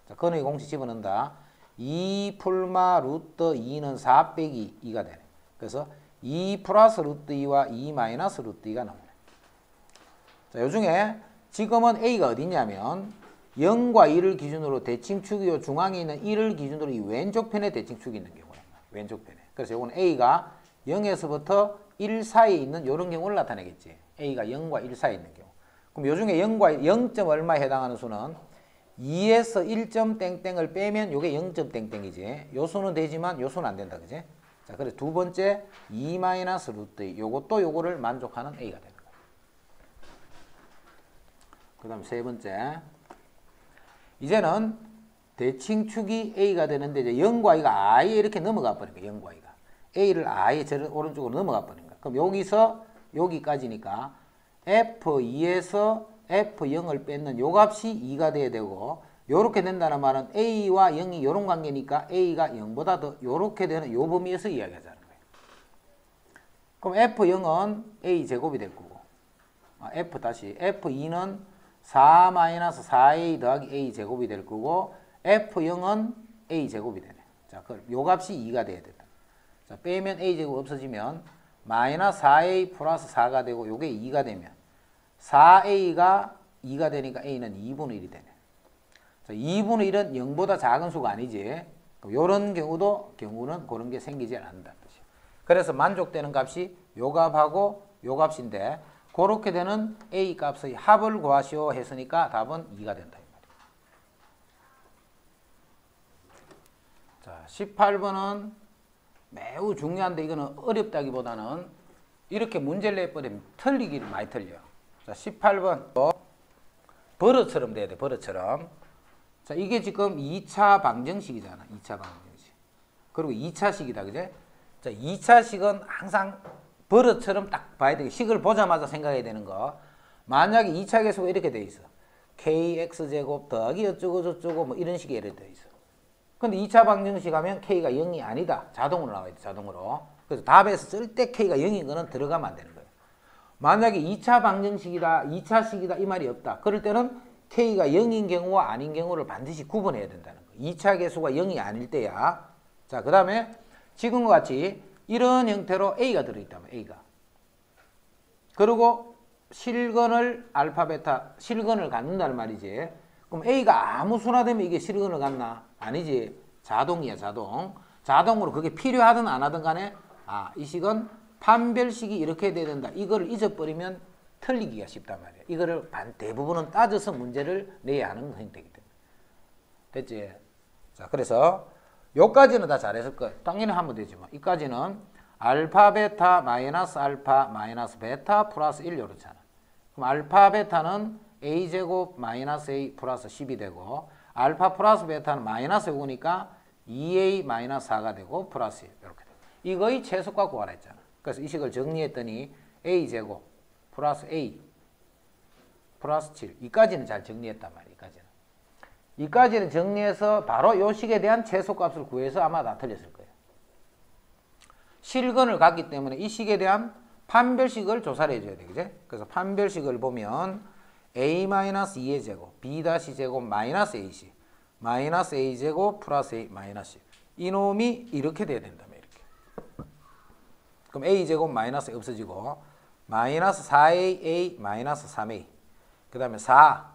자, 근의 공식 집어넣는다. 2 풀마 루트 2는 4 빼기 2가 되네. 그래서 2 플러스 루트 2와 2 마이너스 루트 2가 나오네. 자, 요중에 지금은 A가 어디냐면 0과 1을 기준으로 대칭축이요 중앙에 있는 1을 기준으로 이 왼쪽 편에 대칭축이 있는 경우예요. 왼쪽 편에. 그래서 이거는 A가 0에서부터 1 사이에 있는 이런 경우를 나타내겠지. A가 0과 1 사이에 있는 경우. 그럼 요중에 0과 0점 얼마에 해당하는 수는 2에서 1점 땡땡을 빼면 요게 0점 땡땡이지. 요 수는 되지만 요 수는 안 된다. 그지? 자, 그래서 두 번째 2 마이너스 루트 2. 요것도 요거를 만족하는 A가 되는 거예요. 그 다음 세 번째. 이제는 대칭축이 A가 되는데 이제 0과 2가 아예 이렇게 넘어가 버린 거예요. 0과 2가. A를 아예 오른쪽으로 넘어가 버린 거예요. 그럼 여기서 여기까지니까 F2에서 F0을 뺏는 요 값이 2가 돼야 되고, 요렇게 된다는 말은 A와 0이 요런 관계니까 A가 0보다 더 요렇게 되는 요 범위에서 이야기하자는 거예요. 그럼 F0은 A제곱이 될 거고, F2는 4-4A 더하기 A제곱이 될 거고, F0은 A제곱이 되네. 자, 그럼 요 값이 2가 돼야 된다. 자, 빼면 A제곱 없어지면 마이너스 4A 플러스 4가 되고, 요게 2가 되면 4A가 2가 되니까 A는 2분의 1이 되네. 자, 2분의 1은 0보다 작은 수가 아니지. 요런 경우는 그런 게 생기지 않는다는 뜻이에요. 그래서 만족되는 값이 요 값하고 요 값인데, 그렇게 되는 A 값의 합을 구하시오 했으니까 답은 2가 된다. 18번은 매우 중요한데 이거는 어렵다기보다는 이렇게 문제를 내버리면 틀리기를 많이 틀려요. 자, 18번 버릇처럼 돼야 돼. 버릇처럼. 자, 이게 지금 2차 방정식이잖아. 2차 방정식. 그리고 2차식이다. 그제? 자, 2차식은 항상 버릇처럼 딱 봐야 돼. 식을 보자마자 생각해야 되는 거. 만약에 2차 계수가 이렇게 돼 있어. kx제곱 더하기 어쩌고 저쩌고 뭐 이런 식의 예를 들어 있어. 근데 2차 방정식 하면 k가 0이 아니다. 자동으로 나와야 돼. 자동으로. 그래서 답에서 쓸 때 k가 0인 거는 들어가면 안 되는 거예요. 만약에 2차 방정식이다, 2차식이다 이 말이 없다. 그럴 때는 k가 0인 경우와 아닌 경우를 반드시 구분해야 된다는 거예요. 2차 계수가 0이 아닐 때야. 자, 그 다음에 지금과 같이 이런 형태로 a가 들어있다면 a가. 그리고 실근을 알파, 베타, 실근을 갖는다는 말이지. 그럼 a가 아무 수나 되면 이게 실근을 갖나? 아니지. 자동이야, 자동. 자동으로 그게 필요하든 안 하든 간에 이 식은 판별식이 이렇게 돼야 된다. 이거를 잊어버리면 틀리기가 쉽단 말이야. 이거를 대부분은 따져서 문제를 내야 하는 형태이기 때문에. 됐지? 자, 그래서 요까지는 다 잘했을 거야. 당연히 하면 되지 뭐. 이까지는 알파, 베타, 마이너스 알파, 마이너스 베타, 플러스 1 요렇잖아. 그럼 알파, 베타는 a제곱 마이너스 a 플러스 10이 되고 알파 플러스 베타는 마이너스 5니까 2a 마이너스 4가 되고 플러스 1 이렇게 돼. 이거의 최소값 구하라 했잖아. 그래서 이 식을 정리했더니 a제곱 플러스 a 플러스 7 이까지는 잘 정리했단 말이야. 이까지는 정리해서 바로 이 식에 대한 최소값을 구해서 아마 다 틀렸을 거예요. 실근을 갖기 때문에 이 식에 대한 판별식을 조사를 해줘야 돼. 그제? 그래서 판별식을 보면 a-2의 제곱 b-제곱 마이너스 ac 마이너스 a제곱 플러스 a 마이너스 이놈이 이렇게 돼야 된다며. 이렇게. 그럼 a제곱 마이너스 없어지고 마이너스 4a 마이너스 3a 그 다음에 4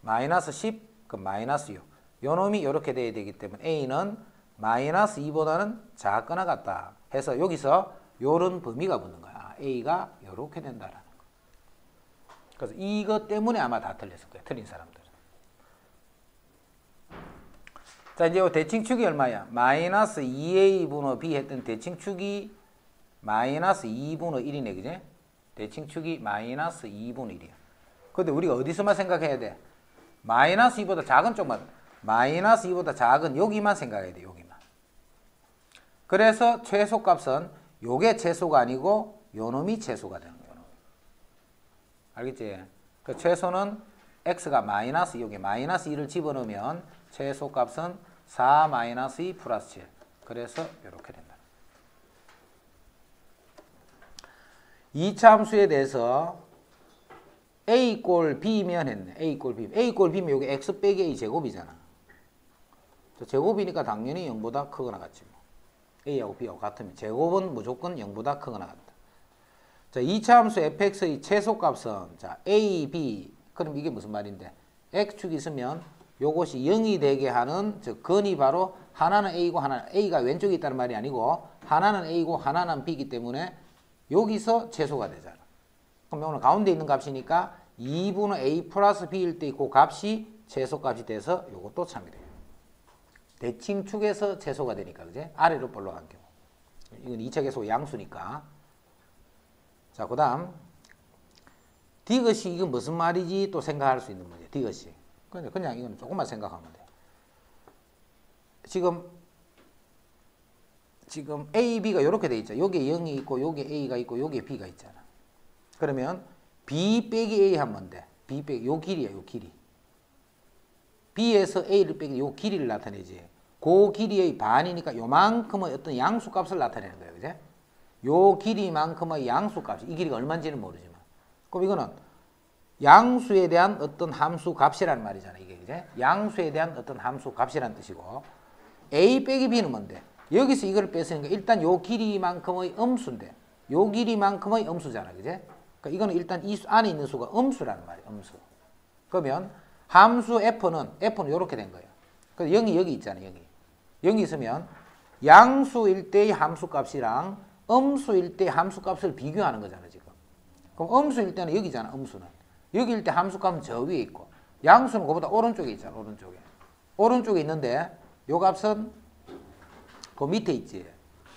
마이너스 10 그럼 마이너스 6 요놈이 이렇게 돼야 되기 때문에 a는 마이너스 2보다는 작거나 같다 해서 여기서 요런 범위가 붙는 거야. a가 이렇게 된다라는 거. 그래서 이것 때문에 아마 다 틀렸을 거야. 틀린 사람들은. 자, 이제 대칭축이 얼마야? 마이너스 2a분의 b 했던 대칭축이 마이너스 2분의 1이네. 그지? 대칭축이 마이너스 2분의 1이야. 근데 우리가 어디서만 생각해야 돼? 마이너스 2보다 작은 쪽만, 마이너스 2보다 작은 여기만 생각해야 돼. 여기만. 그래서 최소값은 요게 최소가 아니고 요놈이 최소가 되는 거야. 알겠지? 그 최소는 x가 마이너스 여기 마이너스 2를 집어넣으면 최소값은 4 마이너스 2 플러스 7. 그래서 이렇게 된다. 2차 함수에 대해서 a 꼴 b면 했네. a 꼴 b. a 꼴 b면 여기 x 빼기 a 제곱이잖아. 제곱이니까 당연히 0보다 크거나 같지 뭐. a하고 b하고 같으면 제곱은 무조건 0보다 크거나 같다. 자, 2차 함수 fx의 최소값은 자, a, b. 그럼 이게 무슨 말인데? x축이 있으면 요것이 0이 되게 하는 즉 근이 바로 하나는 a고 하나는 a가 왼쪽에 있다는 말이 아니고 하나는 a고 하나는 b이기 때문에 여기서 최소가 되잖아. 그럼 오늘 가운데 있는 값이니까 2분의 a 플러스 b일 때 그 값이 최소값이 돼서 요것도 참이 돼요. 대칭축에서 최소가 되니까 그제? 아래로 볼록한 경우. 이건 2차 계속 양수니까. 자, 그 다음 디귿이 이건 무슨 말이지 또 생각할 수 있는 문제. 디귿이. 그냥 이건 조금만 생각하면 돼. 지금 A, B가 이렇게 돼 있죠. 여기에 0이 있고 여기에 A가 있고 여기에 B가 있잖아. 그러면 B 빼기 A 하면 돼. B 빼기 요 길이야. 요 길이. B에서 A를 빼기 요 길이를 나타내지. 그 길이의 반이니까 요만큼의 어떤 양수값을 나타내는 거예요. 그제? 요 길이만큼의 양수값. 이 길이가 얼마인지는 모르지만. 그럼 이거는 양수에 대한 어떤 함수 값이라는 말이잖아. 이게 그제? 양수에 대한 어떤 함수 값이라는 뜻이고 A 빼기 B는 뭔데? 여기서 이걸 뺐으니까 일단 요 길이만큼의 음수인데 요 길이만큼의 음수잖아. 그제? 그러니까 이거는 일단 이 안에 있는 수가 음수라는 말이야. 음수. 그러면 함수 F는 이렇게 된 거예요. 그래서 0이 여기 있잖아. 여기. 0이 있으면 양수일 때의 함수값이랑 음수일 때의 함수값을 비교하는 거잖아. 지금. 그럼 음수일 때는 여기잖아. 음수는. 여기일 때 함수값은 저 위에 있고 양수는 그보다 오른쪽에 있잖아. 오른쪽에. 오른쪽에 있는데 요 값은 그 밑에 있지.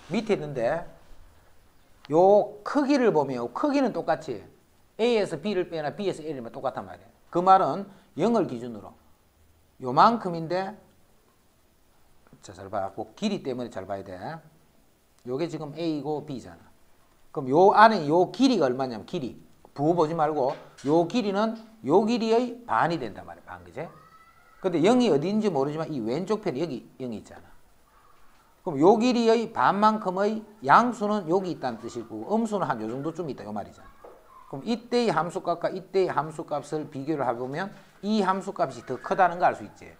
밑에 있는데 요 크기를 보면 요 크기는 똑같이 A에서 B를 빼나 B에서 A를 똑같단 말이에요. 그 말은 0을 기준으로 요만큼인데 자, 잘 봐. 그 길이 때문에 잘 봐야 돼. 요게 지금 A고 B잖아. 그럼 요 안에 요 길이가 얼마냐면 길이. 부호 보지 말고 요 길이는 요 길이의 반이 된단 말이야. 반, 그제? 근데 0이 어디인지 모르지만 이 왼쪽 편에 여기 0이 있잖아. 그럼 요 길이의 반만큼의 양수는 여기 있다는 뜻이고 음수는 한 요 정도쯤 있다. 요 말이잖아. 그럼 이때의 함수값과 이때의 함수값을 비교를 해보면 이 함수값이 더 크다는 걸 알 수 있지.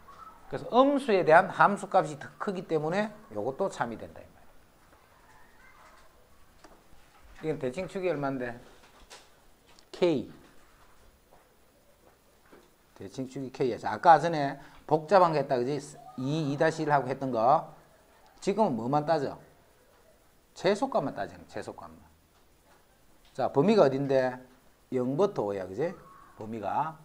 그래서 음수에 대한 함수값이 더 크기 때문에 요것도 참이 된다. 이 말이야. 이건 대칭축이 얼마인데? K. 대칭축이 K야. 자, 아까 전에 복잡한 거 했다, 그지? 2-1 하고 했던 거. 지금은 뭐만 따져? 최소값만 따지는 거야, 최소값만. 자, 범위가 어딘데? 0부터 5야, 그지? 범위가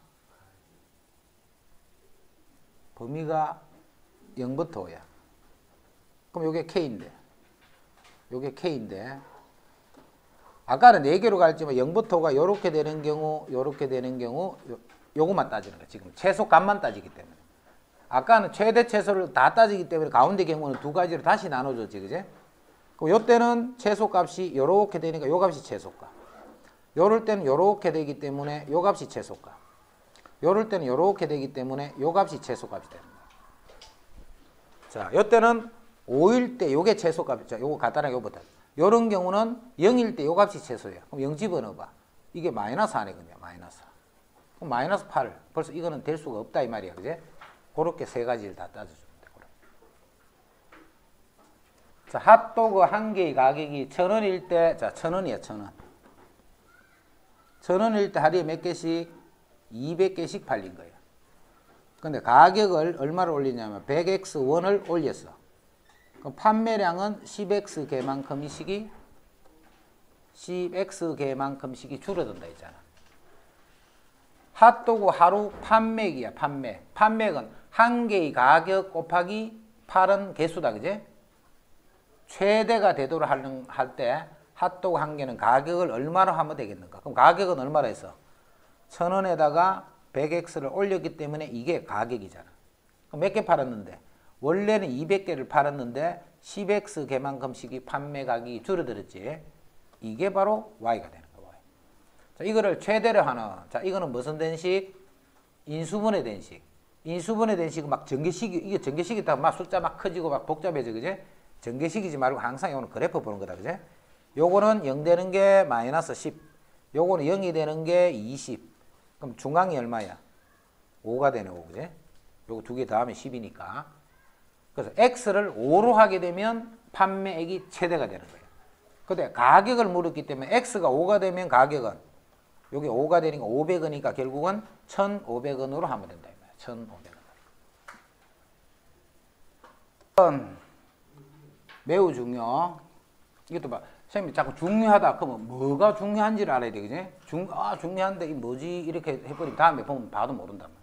0부터 5야. 그럼 요게 K인데. 요게 K인데. 아까는 4개로 갈지만 0부터 5가 요렇게 되는 경우, 요렇게 되는 경우, 요것만 따지는 거야. 지금 최소값만 따지기 때문에. 아까는 최대 최소를 다 따지기 때문에 가운데 경우는 두 가지로 다시 나눠줬지, 그지? 그럼 요 때는 최소값이 요렇게 되니까 요 값이 최소값. 요럴 때는 요렇게 되기 때문에 요 값이 최소값. 요럴 때는 요렇게 되기 때문에 요 값이 최소값이 되는 거야. 자, 요 때는 5일 때 요게 최소값. 자, 요거 간단하게 요거보다. 요런 경우는 0일 때 요 값이 최소야. 그럼 0 집어넣어봐. 이게 마이너스 안이거든요. 마이너스. 그럼 마이너스 8. 벌써 이거는 될 수가 없다 이 말이야. 그제? 그렇게 세 가지를 다 따져주면 돼. 자, 핫도그 한 개의 가격이 1,000원일 때, 자, 1,000원이야, 1,000원. 1,000원일 때 하루에 몇 개씩? 200개씩 팔린 거야. 근데 가격을 얼마를 올리냐면 100X1을 올렸어. 그럼 판매량은 10X개만큼씩이 10X개만큼씩이 줄어든다 했잖아. 핫도그 하루 판매기야, 판매. 판매액은 한 개의 가격 곱하기 팔은 개수다, 그제? 최대가 되도록 할 때 핫도그 한 개는 가격을 얼마로 하면 되겠는가? 그럼 가격은 얼마로 했어? 1,000원에다가 100X를 올렸기 때문에 이게 가격이잖아. 그럼 몇 개 팔았는데? 원래는 200개를 팔았는데 10X개만큼씩이 판매 가격이 줄어들었지. 이게 바로 Y가 되는 거야. 자, 이거를 최대로 하는. 자, 이거는 무슨 den식? 인수분해 den식. 인수분해 den식은 막 전개식이, 이게 전개식이 다 막 숫자 막 커지고 막 복잡해져, 그제? 전개식이지 말고 항상 이거는 그래프 보는 거다, 그제? 요거는 0 되는 게 마이너스 10. 요거는 0이 되는 게 20. 그럼 중앙이 얼마야? 5가 되네, 5, 그제? 요거 두 개 더하면 10이니까. 그래서 X를 5로 하게 되면 판매액이 최대가 되는 거예요. 근데 가격을 물었기 때문에 X가 5가 되면 가격은 여기 5가 되니까 500원이니까 결국은 1,500원으로 하면 된다. 1,500원. 매우 중요. 이것도 봐. 선생님이 자꾸 중요하다. 그러면 뭐가 중요한지를 알아야 돼. 그지? 중요한데 이 뭐지? 이렇게 해버리면 다음에 보면 봐도 모른단 말이야.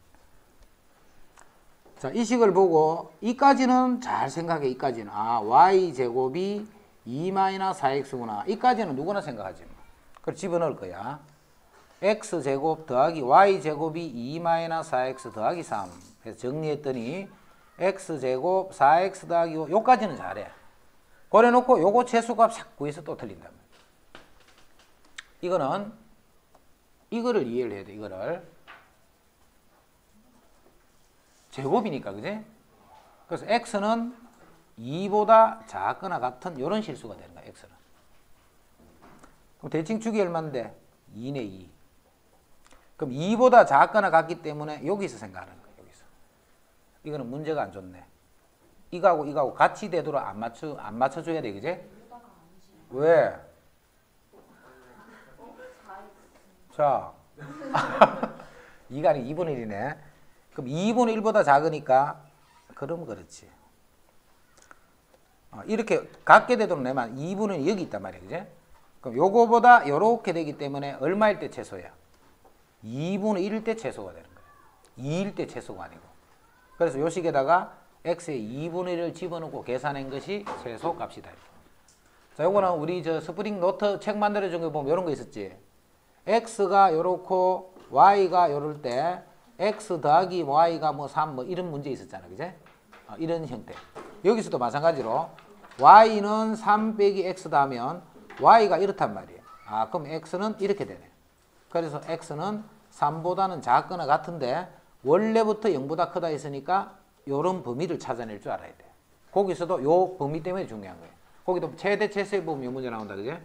자, 이 식을 보고 이까지는 잘 생각해. 이까지는. 아, y제곱이 2-4x구나. 이까지는 누구나 생각하지. 그걸 집어넣을 거야. x제곱 더하기 y제곱이 2-4x 더하기 3. 그래서 정리했더니 x제곱 4x 더하기 5. 요까지는 잘해. 그래 놓고 요거 최소값 싹 구해서 또 틀린단 말이야. 이거는 이거를 이해를 해야 돼. 이거를. 제곱이니까, 그지? 그래서 x는 2보다 작거나 같은 이런 실수가 되는 거야, x는. 그럼 대칭축이 얼마인데? 2네, 2. 그럼 2보다 작거나 같기 때문에 여기서 생각하는 거야, 여기서. 이거는 문제가 안 좋네. 이거하고 같이 되도록 안 맞춰줘야 돼, 그지? 왜? 자. 2가 아니고 2분의 1이네. 그럼 2분의 1보다 작으니까, 그럼 그렇지. 이렇게 같게 되도록 내면 2분의 1 여기 있단 말이야, 그지? 그럼 요거보다 요렇게 되기 때문에 얼마일 때 최소야? 2분의 1일 때 최소가 되는 거야. 2일 때 최소가 아니고. 그래서 요 식에다가 x의 2분의 1을 집어넣고 계산한 것이 최소값이다. 자, 요거는 우리 저 스프링 노트 책 만들어준 거 보면 이런 거 있었지. x가 요렇고 y가 요럴 때 x 더하기 y가 뭐 3 뭐 이런 문제 있었잖아. 그제? 이런 형태. 여기서도 마찬가지로 y는 3 빼기 x다 하면 y가 이렇단 말이에요. 그럼 x는 이렇게 되네. 그래서 x는 3보다는 작거나 같은데 원래부터 0보다 크다 했으니까 요런 범위를 찾아낼 줄 알아야 돼. 거기서도 요 범위 때문에 중요한 거예요. 거기도 최대 최소의 보면 요 문제 나온다. 그제?